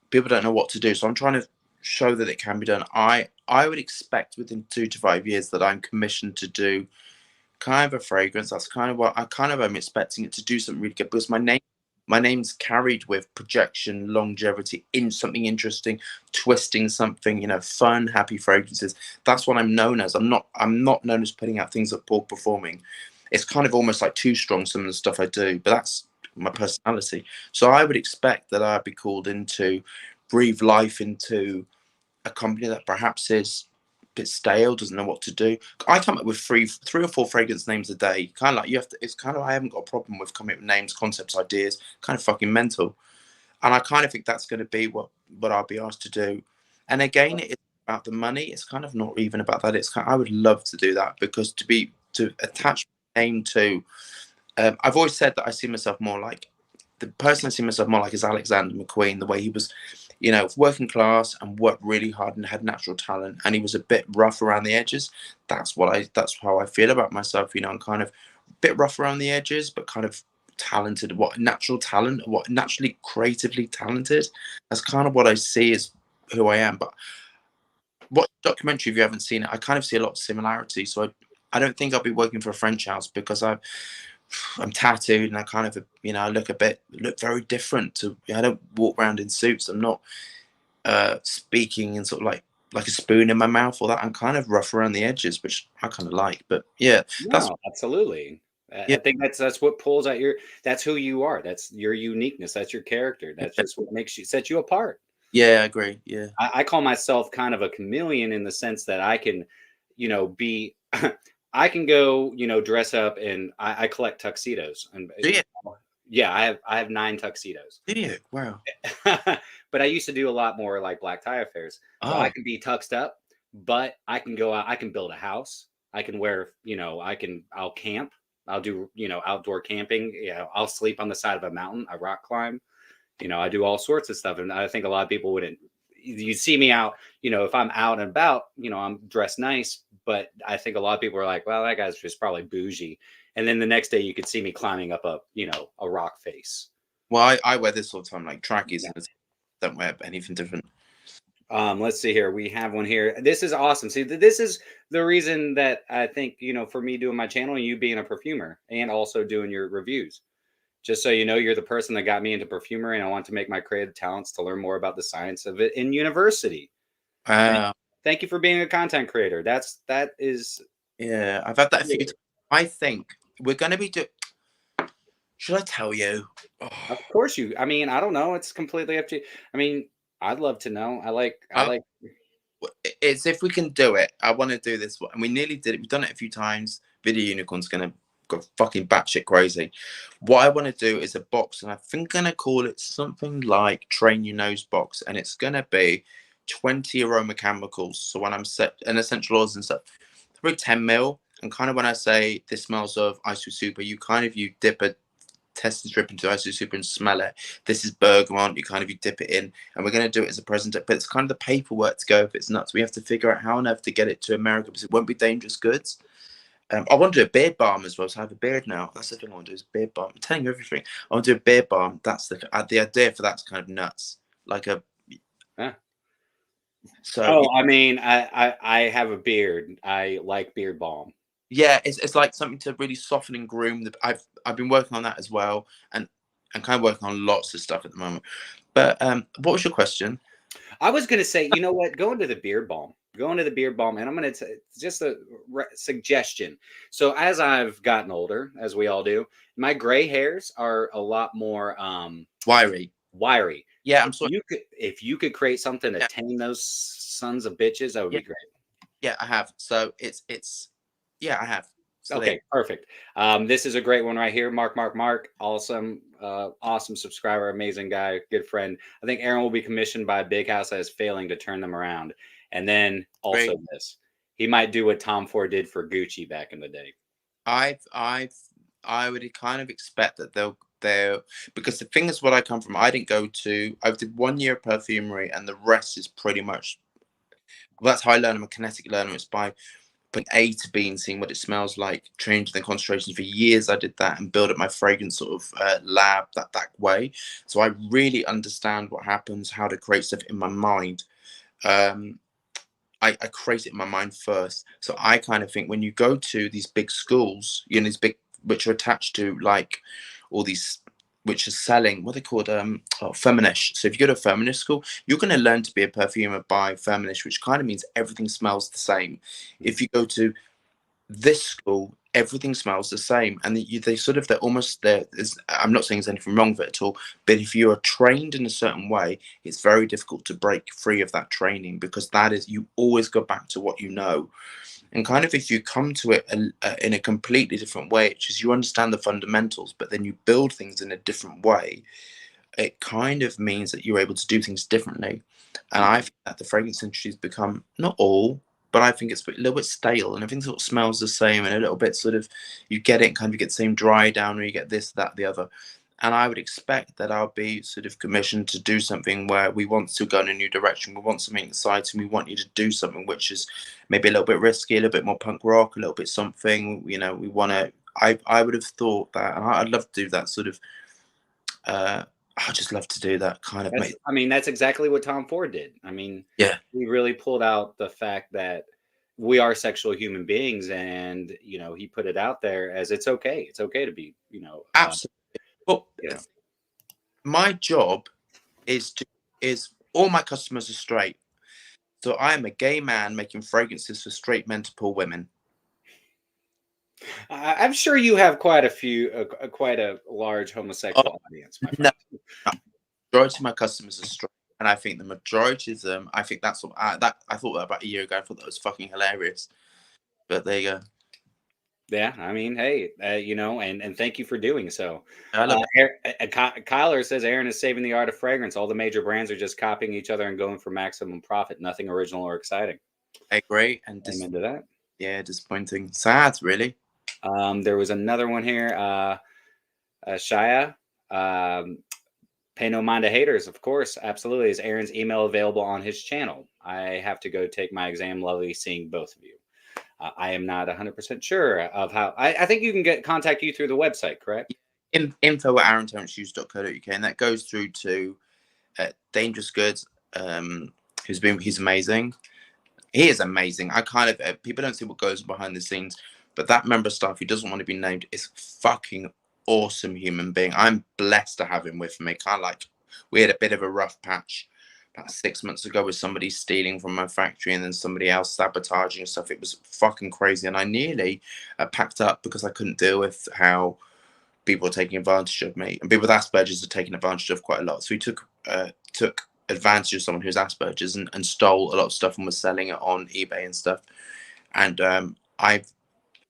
people don't know what to do. So I'm trying to show that it can be done. I would expect within 2 to 5 years that I'm commissioned to do kind of a fragrance. That's kind of what I kind of am expecting it to do something really good because my name's carried with projection, longevity, in something interesting, twisting something, you know, fun, happy fragrances. That's what I'm known as. I'm not known as putting out things that are poor performing. It's kind of almost like too strong, some of the stuff I do, but that's my personality. So I would expect that I'd be called in to breathe life into a company that perhaps is a bit stale, doesn't know what to do. I come up with three or four fragrance names a day. Kind of like you have to. It's kind of I haven't got a problem with coming up with names, concepts, ideas. Kind of fucking mental, and I kind of think that's going to be what I'll be asked to do. And again, it's about the money. It's kind of not even about that. It's kind of, I would love to do that because to attach my name to. I've always said that I see myself more like the person I see myself more like is Alexander McQueen. The way he was, you know, working class and worked really hard and had natural talent, and he was a bit rough around the edges. That's how I feel about myself. You know, I'm kind of a bit rough around the edges, but kind of talented. What natural talent? What naturally creatively talented? That's kind of what I see as who I am. But what documentary, if you haven't seen it, I kind of see a lot of similarity. So I don't think I'll be working for a French house because I'm tattooed and I kind of, you know, I look very different to, I don't walk around in suits. I'm not speaking in sort of like a spoon in my mouth or that. I'm kind of rough around the edges, which I kind of like. But yeah, that's
No, absolutely.
yeah,
I think that's what pulls out that's who you are. That's your uniqueness. That's your character. That's just what sets you apart.
yeah, I agree. Yeah.
I call myself kind of a chameleon in the sense that I can, you know, be, I can go, you know, dress up and I collect tuxedos and
Do you?
yeah, I have 9 tuxedos.
Do you? Wow.
But I used to do a lot more like black tie affairs. So I
Oh,
can be tuxed up, but I can go out, I can build a house. I can wear, you know, I'll camp. I'll do, you know, outdoor camping. You know, I'll sleep on the side of a mountain, I rock climb. You know, I do all sorts of stuff. And I think a lot of people wouldn't, you see me out, you know, if I'm out and about, you know, I'm dressed nice, but I think a lot of people are like, well, that guy's just probably bougie. And then the next day you could see me climbing up you know, a rock face.
well, I wear this all the time, like trackies,
Yeah.
and don't wear anything different.
Let's see here. We have one here. This is awesome. See, this is the reason that I think, you know, for me doing my channel and you being a perfumer and also doing your reviews. Just so you know, you're the person that got me into perfumery, and I want to make my creative talents to learn more about the science of it in university. Thank you for being a content creator. That is.
Yeah, I've had that a few times. I think we're going to be doing. Should I tell you? Oh.
Of course you. I mean, I don't know. It's completely up to you. I mean, I'd love to know. I like.
It's if we can do it. I want to do this one, and we nearly did it. We've done it a few times. Video Unicorn's going to go fucking batshit crazy. What I want to do is a box, and I think I'm going to call it something like Train Your Nose Box, and it's going to be 20 aroma chemicals. So when I'm set and essential oils and stuff, probably 10 mil. And kind of when I say this smells of Ice Super, you dip a test the drip into Ice Super and smell it. This is bergamot. You dip it in, and we're going to do it as a present. But it's kind of the paperwork to go if it's nuts. We have to figure out how on earth to get it to America because it won't be dangerous goods. I want to do a beard balm as well. So I have a beard now. That's the thing I want to do is a beard balm. I'm telling you everything. I want to do a beard balm. That's the idea for that's kind of nuts. Like a.
Yeah.
So.
I mean, I have a beard. I like beard balm.
Yeah, it's like something to really soften and groom. I've been working on that as well, and kind of working on lots of stuff at the moment. But what was your question?
I was going to say, you know what? Go into the beard balm. Go into the beard balm, and I'm going to just a suggestion. So as I've gotten older, as we all do, my gray hairs are a lot more
Wiry. Yeah, I'm sorry.
If you could create something to tame those sons of bitches, that would be great.
Yeah, I have. So it's yeah, I have. So
okay, perfect. This is a great one right here. Mark. Awesome, awesome subscriber, amazing guy, good friend. I think Aaron will be commissioned by a big house that is failing to turn them around. And then also this, he might do what Tom Ford did for Gucci back in the day.
I've I would kind of expect that they'll because the thing is, what I come from, I did 1 year of perfumery, and the rest is pretty much, well, that's how I learn. I'm a kinetic learner. It's by putting A to B and seeing what it smells like, changing the concentrations. For years I did that and build up my fragrance sort of lab that way. So I really understand what happens, how to create stuff in my mind. I create it in my mind first. So I kind of think when you go to these big schools, you know, these big, which are attached to like all these, which are selling, what they called, feminist. So if you go to a feminist school, you're going to learn to be a perfumer by feminist, which kind of means everything smells the same. If you go to this school, everything smells the same, and they're almost there. I'm not saying there's anything wrong with it at all, but if you are trained in a certain way, it's very difficult to break free of that training, because that is, you always go back to what you know. And kind of if you come to it in a completely different way, it's just you understand the fundamentals, but then you build things in a different way, it kind of means that you're able to do things differently. And I think that the fragrance industry has become, not all, but I think it's a little bit stale, and everything sort of smells the same, and a little bit sort of, you get it, kind of, you get the same dry down, or you get this, that, the other. And I would expect that I'll be sort of commissioned to do something where we want to go in a new direction. We want something exciting. We want you to do something which is maybe a little bit risky, a little bit more punk rock, a little bit something, you know, we want to, I would have thought that, and I'd love to do that sort of, I just love to do that kind of.
I mean, that's exactly what Tom Ford did. I mean,
yeah,
he really pulled out the fact that we are sexual human beings, and you know, he put it out there as it's okay. It's okay to be, you know,
absolutely. Well,
you know.
my job is all my customers are straight, so I am a gay man making fragrances for straight men to pull women.
I'm sure you have quite a few, quite a large homosexual audience, my friend.
No, majority of my customers are straight, and I think the majority of them, I think that's what I thought that about a year ago. I thought that was fucking hilarious, but there you go.
Yeah, I mean, hey, you know, and thank you for doing so.
I love
Kyler says Aaron is saving the art of fragrance. All the major brands are just copying each other and going for maximum profit. Nothing original or exciting.
I agree, and
Amen to that.
Yeah, disappointing, sad, really.
There was another one here. Shia, pay no mind to haters, of course, absolutely. Is Aaron's email available on his channel? I have to go take my exam. Lovely seeing both of you. I am not 100% sure of how. I think you can contact you through the website, correct?
Info at aaronterencehughes.co.uk, and that goes through to Dangerous Goods. He's amazing. He is amazing. I kind of people don't see what goes behind the scenes, but that member of staff who doesn't want to be named is fucking awesome human being. I'm blessed to have him with me. Kind of like, we had a bit of a rough patch about 6 months ago with somebody stealing from my factory and then somebody else sabotaging and stuff. It was fucking crazy, and I nearly packed up because I couldn't deal with how people were taking advantage of me, and people with Asperger's are taking advantage of quite a lot. So he took advantage of someone who's Asperger's and stole a lot of stuff and was selling it on eBay and stuff. And I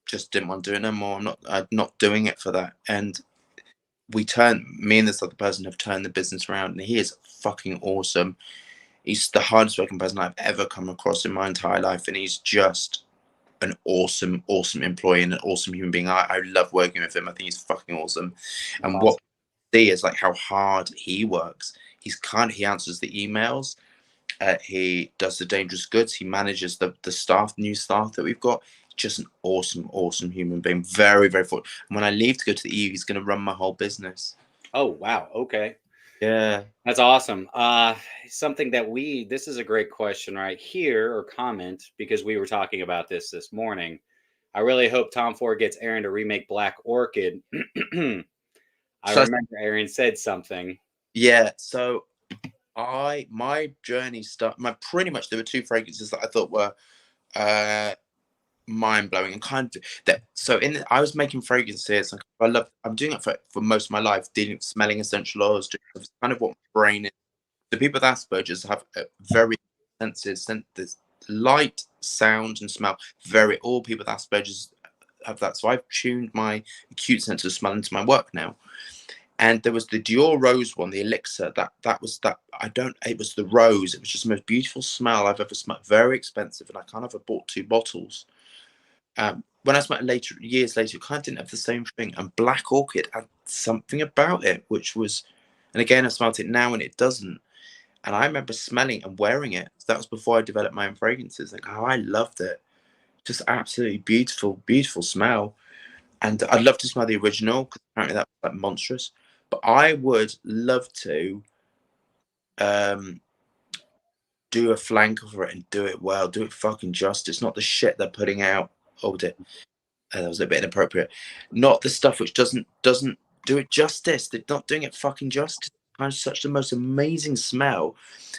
just didn't want to do it no more. I'm not doing it for that. And me and this other person have turned the business around, and he is fucking awesome. He's the hardest working person I've ever come across in my entire life, and he's just an awesome employee and an awesome human being. I love working with him. I think he's fucking awesome. And what I see is like how hard he works. He answers the emails. He does the Dangerous Goods. He manages the new staff that we've got. Just an awesome human being. Very, very fortunate. And when I leave to go to the EU, he's going to run my whole business.
Oh, wow. Okay.
Yeah.
That's awesome. Something that this is a great question right here, or comment, because we were talking about this morning. I really hope Tom Ford gets Aaron to remake Black Orchid. I remember Aaron said something.
Yeah. So my journey pretty much, there were two fragrances that I thought were mind blowing and kind of that. So I was making fragrances. I'm doing it for most of my life, smelling essential oils. It's kind of what my brain is. The people with Asperger's have a very senses, light, sound, and smell. All people with Asperger's have that. So I've tuned my acute sense of smell into my work now. And there was the Dior Rose one, the elixir. It was the rose. It was just the most beautiful smell I've ever smelled. Very expensive, and I kind of bought 2 bottles. when I smelled it years later, it kind of didn't have the same thing. And Black Orchid had something about it, which was, and again, I smelled it now and it doesn't. And I remember smelling and wearing it. That was before I developed my own fragrances. Like, oh, I loved it. Just absolutely beautiful, beautiful smell. And I'd love to smell the original because apparently that was like monstrous. But I would love to do a flank over it and do it well, do it fucking justice, not the shit they're putting out. Oh, that was a bit inappropriate. Not the stuff which doesn't do it justice. They're not doing it fucking justice. Kind of such the most amazing smell.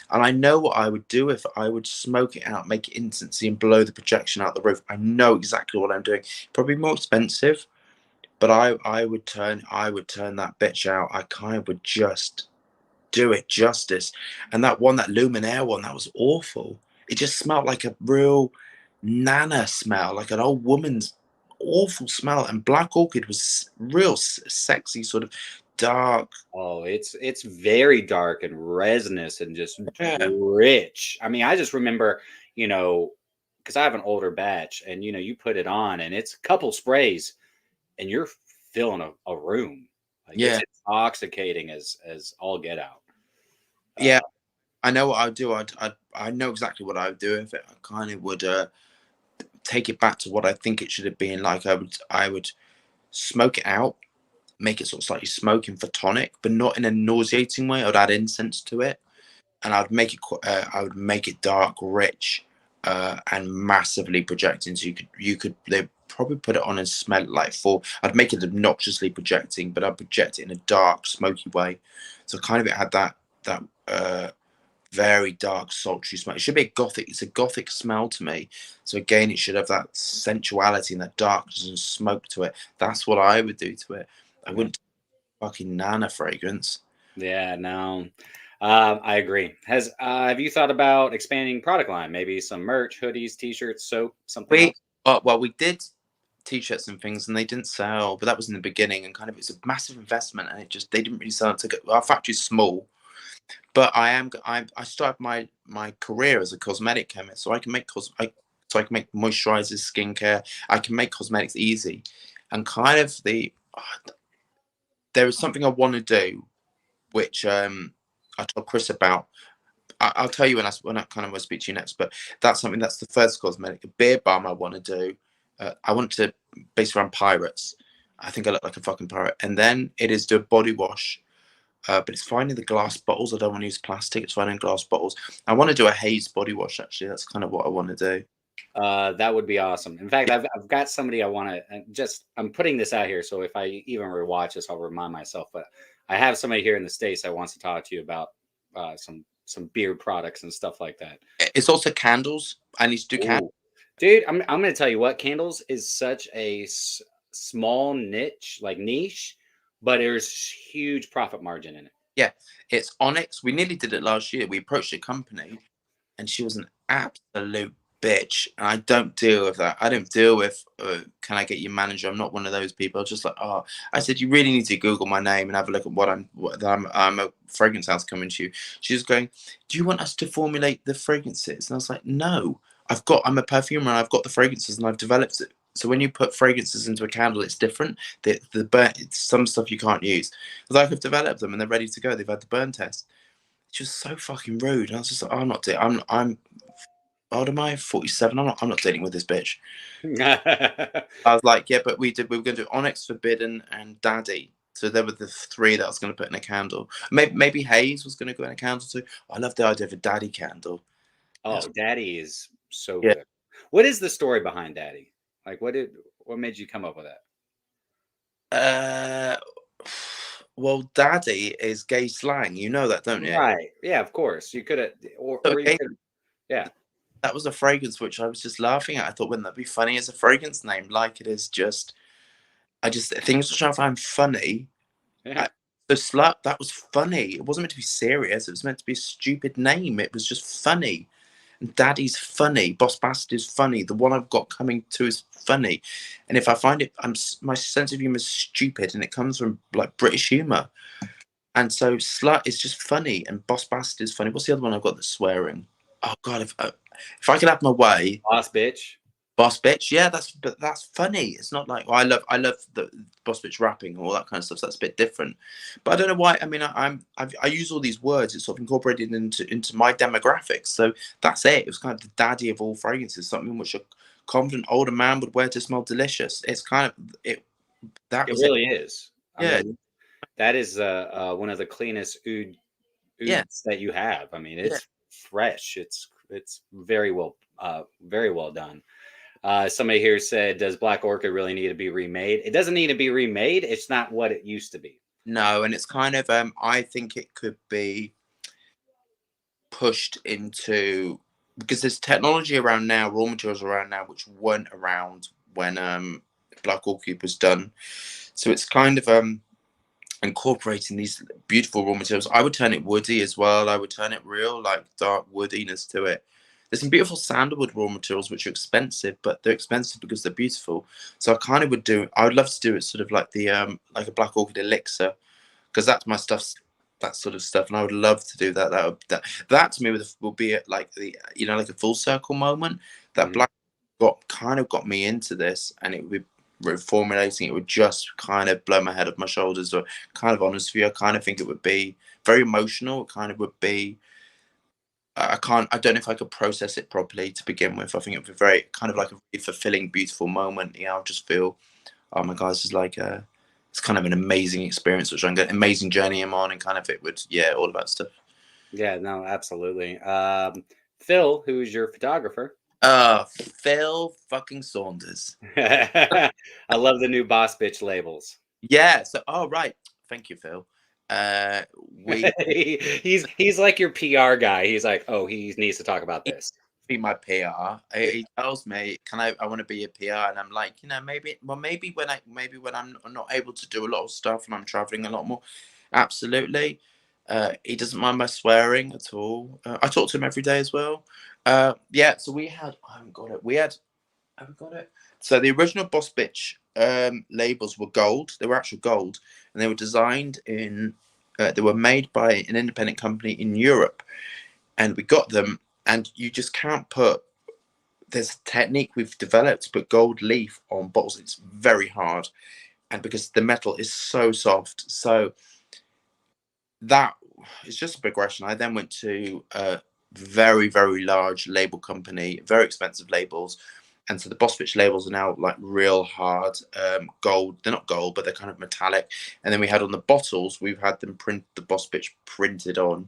And I know what I would do if I would smoke it out, make it instancy, and blow the projection out the roof. I know exactly what I'm doing. Probably more expensive, but I would turn that bitch out. I kind of would just do it justice. And that Luminaire one, that was awful. It just smelled like a real nana smell, like an old woman's awful smell. And Black Orchid was real sexy, sort of dark.
Oh, it's very dark and resinous and just rich. I mean, I just remember, because I have an older batch, and you put it on, and it's a couple sprays, and you're filling a room. Like, it's intoxicating as all get out.
Yeah, I know what I would do. I know exactly what I would do if it. I kind of would take it back to what I think it should have been. Like I would smoke it out, make it sort of slightly smoking for tonic, but not in a nauseating way. I would add incense to it, and I would make it dark, rich, and massively projecting. So they probably put it on and smell it like full. I'd make it obnoxiously projecting, but I'd project it in a dark, smoky way. So kind of it had that very dark, sultry smell. It should be it's a gothic smell to me. So again, it should have that sensuality and that darkness and smoke to it. That's what I would do to it. I wouldn't fucking nana fragrance.
Yeah, no. I agree. Have you thought about expanding product line? Maybe some merch, hoodies, t-shirts, soap, something else?
Well, we did t-shirts and things, and they didn't sell. But that was in the beginning, and kind of it's a massive investment, and they didn't really sell. Our factory's small, but I started my career as a cosmetic chemist, so I can make moisturizers, skincare. I can make cosmetics easy, and kind of there is something I want to do, which I told Chris about. I'll tell you when I kind of will speak to you next. But that's the first cosmetic, a beer balm I want to do. I want to base around pirates. I think I look like a fucking pirate. And then it is do a body wash. But it's finding the glass bottles. I don't want to use plastic. It's finding glass bottles. I want to do a haze body wash, actually. That's kind of what I want to do.
That would be awesome. In fact, I've got somebody I want to I'm putting this out here. So if I even rewatch this, I'll remind myself. But I have somebody here in the States that wants to talk to you about some beard products and stuff like that.
It's also candles. I need to do candles.
Dude, I'm going to tell you what, candles is such a small niche, but there's huge profit margin in it.
Yeah, it's Onyx. We nearly did it last year. We approached a company, and she was an absolute bitch. And I don't deal with that. I don't deal with, can I get your manager? I'm not one of those people. Just like, I said, you really need to Google my name and have a look at I'm a fragrance house coming to you. She was going, do you want us to formulate the fragrances? And I was like, no. I'm a perfumer and I've got the fragrances and I've developed it. So when you put fragrances into a candle, it's different. It's some stuff you can't use. Like I've developed them and they're ready to go. They've had the burn test. It's just so fucking rude. And I was just like, I'm not doing. I'm. How old am I? 47. I'm not dealing with this bitch. I was like, yeah, but we were going to do Onyx, Forbidden, and Daddy. So there were the three that I was going to put in a candle. Maybe Haze was going to go in a candle too. I love the idea of a Daddy candle.
Oh, Daddy is so good. What is the story behind Daddy? Like, what made you come up with
that? Well, Daddy is gay slang. You know that, don't you?
Right. Yeah, of course. You could have, yeah.
That was a fragrance which I was just laughing at. I thought, wouldn't that be funny as a fragrance name? Like it is just, things which I find funny.
Yeah.
The slut, that was funny. It wasn't meant to be serious. It was meant to be a stupid name. It was just funny. And Daddy's funny. Boss Bastard is funny. The one I've got coming to is funny. And if I find it, my sense of humor is stupid, and it comes from like British humor. And so slut is just funny, and Boss Bastard is funny. What's the other one I've got that's swearing? Oh God, if I could have my way.
Boss bitch.
Boss Bitch, yeah, that's funny. It's not like I love the Boss Bitch rapping, all that kind of stuff. So that's a bit different. But I don't know why. I mean, I use all these words. It's sort of incorporated into my demographics. So that's it. It was kind of the daddy of all fragrances, something which a confident older man would wear to smell delicious. It's kind of it. That
It
was it.
really is. I
Yeah,
mean, that is one of the cleanest
yeah,
ouds that you have. I mean,
yeah.
it's fresh. It's very well done. Somebody here said, "Does Black Orchid really need to be remade?" It doesn't need to be remade. It's not what it used to be.
No, and it's kind of I think it could be pushed into, because there's technology around now, raw materials around now, which weren't around when Black Orchid was done. So it's kind of incorporating these beautiful raw materials. I would turn it woody as well. I would turn it real, like dark woodiness to it. There's some beautiful sandalwood raw materials which are expensive, but they're expensive because they're beautiful. So I kind of would do. I would love to do it sort of like the like a Black Orchid elixir, because that's my stuff, that sort of stuff, and I would love to do that. That to me would be like the, you know, like a full circle moment. That Black got me into this, and it would be reformulating. It would just kind of blow my head off my shoulders. Or kind of honest with you, I kind of think it would be very emotional. It kind of would be. I don't know if I could process it properly to begin with. I think it would be very kind of like a really fulfilling, beautiful moment. Yeah, I'll just feel, oh my God, this is like it's kind of an amazing experience, which I'm going amazing journey I'm on, and kind of it would, yeah, all of that stuff.
Yeah, no, absolutely. Phil, who's your photographer?
Phil fucking Saunders.
I love the new Boss Bitch labels.
Yeah. So, oh right, thank you, Phil. We
He's like your PR guy. He's like, oh, he needs to talk about this.
be my PR. He tells me, "Can I want to be a PR?" And I'm like, you know, maybe. Well, maybe when I'm not able to do a lot of stuff and I'm traveling a lot more. Absolutely. He doesn't mind my swearing at all. I talk to him every day as well. Yeah. So we had. I haven't got it. We had. Have we got it? So the original Boss Bitch labels were gold. They were actual gold, and they were designed in. They were made by an independent company in Europe, and we got them. And you just can't put. There's a technique we've developed to put gold leaf on bottles. It's very hard, and because the metal is so soft, so that is just a progression. I then went to a very, very large label company, very expensive labels. And so the Boss Bitch labels are now like real hard gold. They're not gold, but they're kind of metallic. And then we had on the bottles, we've had them print the Boss Bitch printed on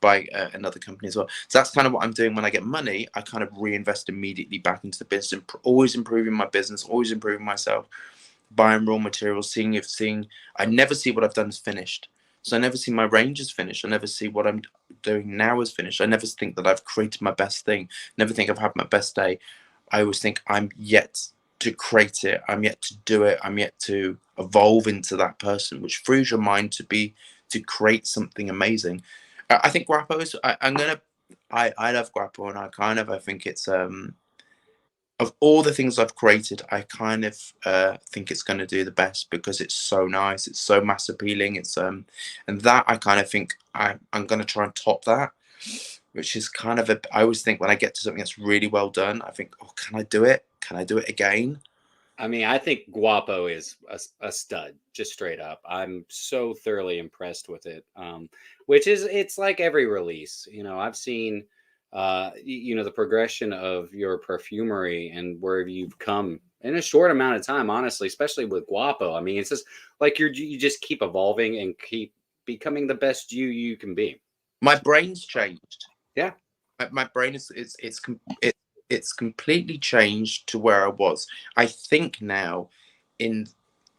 by another company as well. So that's kind of what I'm doing when I get money. I kind of reinvest immediately back into the business, always improving my business, always improving myself, buying raw materials, seeing. I never see what I've done as finished. So I never see my range as finished. I never see what I'm doing now as finished. I never think that I've created my best thing. Never think I've had my best day. I always think I'm yet to create it. I'm yet to do it. I'm yet to evolve into that person, which frees your mind to create something amazing. I think Guapo is. I love Guapo, and I think it's of all the things I've created, I kind of think it's going to do the best because it's so nice. It's so mass appealing. And that I kind of think I'm going to try and top that, which is kind of I always think when I get to something that's really well done, I think, oh, can I do it? Can I do it again?
I mean, I think Guapo is a stud, just straight up. I'm so thoroughly impressed with it. Which is, it's like every release. You know, I've seen, you know, the progression of your perfumery and where you've come in a short amount of time. Honestly, especially with Guapo. I mean, it's just like you just keep evolving and keep becoming the best you can be.
My brain's changed.
Yeah.
My brain it's completely changed to where I was. I think now in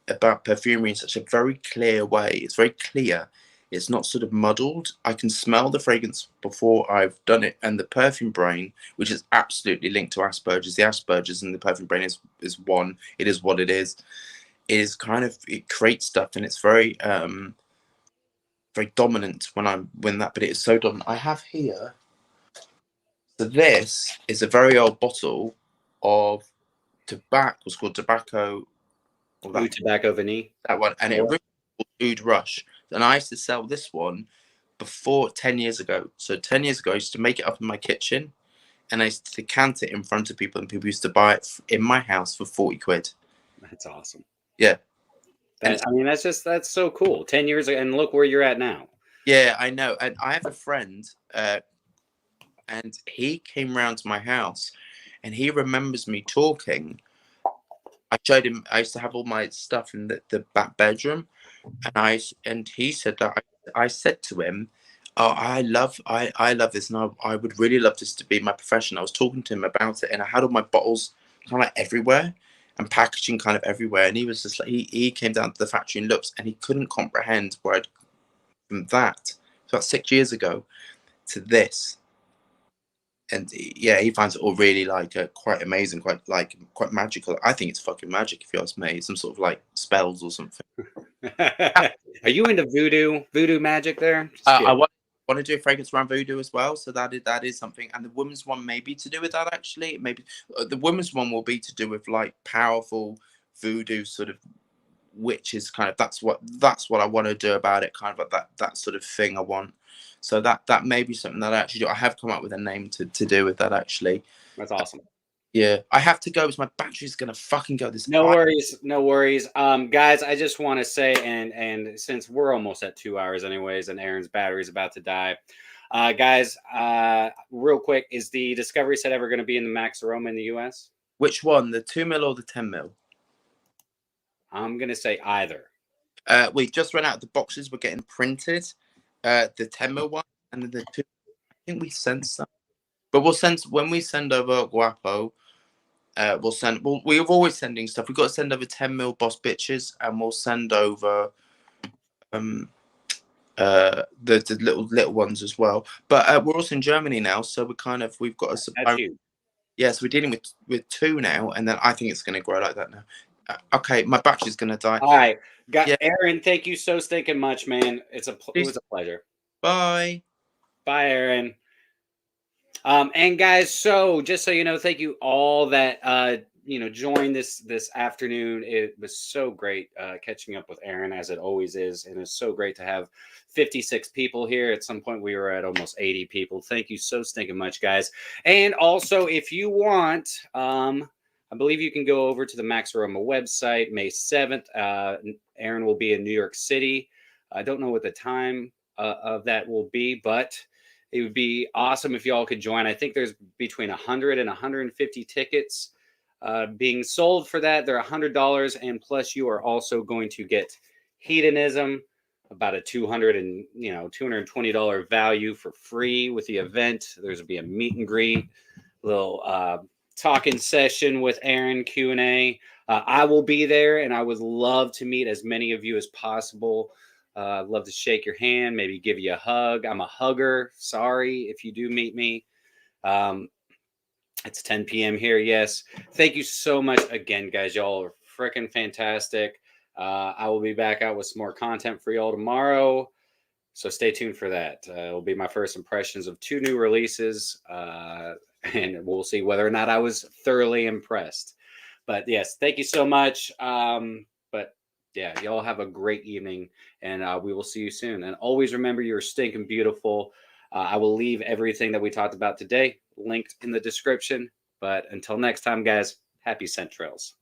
about perfumery in such a very clear way. It's very clear. It's not sort of muddled. I can smell the fragrance before I've done it. And the perfume brain, which is absolutely linked to Asperger's, the Asperger's and the perfume brain is one. It is what it is. It is kind of, it creates stuff, and it's very very dominant when that, but it is so dominant. I have here. So this is a very old bottle of tobacco. It's called tobacco.
Ooh, Tobacco Vanille.
That one, and it originally called Oud Rush. And I used to sell this one before 10 years ago. So 10 years ago, I used to make it up in my kitchen, and I used to decant it in front of people, and people used to buy it in my house for 40 quid.
That's awesome.
Yeah.
That's so cool. 10 years ago, and look where you're at now.
Yeah, I know. And I have a friend, and he came round to my house, and he remembers me talking. I showed him. I used to have all my stuff in the back bedroom, and he said that I said to him, "Oh, I love this, and I would really love this to be my profession." I was talking to him about it, and I had all my bottles kind of like everywhere, and packaging kind of everywhere, and he was just like, he came down to the factory and looked, and he couldn't comprehend where I'd from that about 6 years ago to this. And yeah, he finds it all really like quite amazing, quite magical. I think it's fucking magic, if you ask me. Some sort of like spells or something.
Are you into voodoo magic there?
I want to do a fragrance around voodoo as well, so that is something. And the women's one may be to do with that, actually. Maybe the women's one will be to do with like powerful voodoo sort of witches, kind of. That's what I want to do about it, kind of like that sort of thing I want. So that may be something that I actually do. I have come up with a name to do with that, actually.
That's awesome.
Yeah, I have to go because my battery's gonna fucking go.
No worries. Guys, I just want to say, and since we're almost at 2 hours anyways, and Aaron's battery's about to die, guys, real quick, is the Discovery set ever going to be in the Max Aroma in the US?
Which one, the 2 mil or the 10 mil?
I'm gonna say either.
We just ran out of the boxes. We're getting printed. The 10 mil one, and then the 2. I think we sent some, but we'll send when we send over Guapo. We're always sending stuff. We've got to send over 10 mil Boss Bitches, and we'll send over the little ones as well. But we're also in Germany now, so we've got a supply.
That's huge.
Yes, we're dealing with 2 now, and then I think it's going to grow like that now. Okay, my battery's going to die.
All right, Aaron, thank you so stinking much, man. It was a pleasure.
Bye,
Aaron. And guys, so just so you know, thank you all that joined this afternoon. It was so great catching up with Aaron, as it always is, and it's so great to have 56 people here. At some point we were at almost 80 people. Thank you so stinking much, guys. And also, if you want, I believe you can go over to the Max Aroma website May 7th. Aaron will be in New York City. I don't know what the time of that will be, but it would be awesome if y'all could join. I think there's between 100 and 150 tickets being sold for that. They're $100, and plus you are also going to get Hedonism, about a $220 value for free with the event. There's be a meet and greet, little talking session with Aaron, Q&A. I will be there, and I would love to meet as many of you as possible. I'd love to shake your hand, maybe give you a hug. I'm a hugger. Sorry if you do meet me. It's 10 p.m. here. Yes. Thank you so much again, guys. Y'all are freaking fantastic. I will be back out with some more content for y'all tomorrow, so stay tuned for that. It'll be my first impressions of 2 new releases, and we'll see whether or not I was thoroughly impressed. But yes, thank you so much. But yeah, y'all have a great evening, and we will see you soon. And always remember, you're stinking beautiful. I will leave everything that we talked about today linked in the description. But until next time, guys, happy scent trails.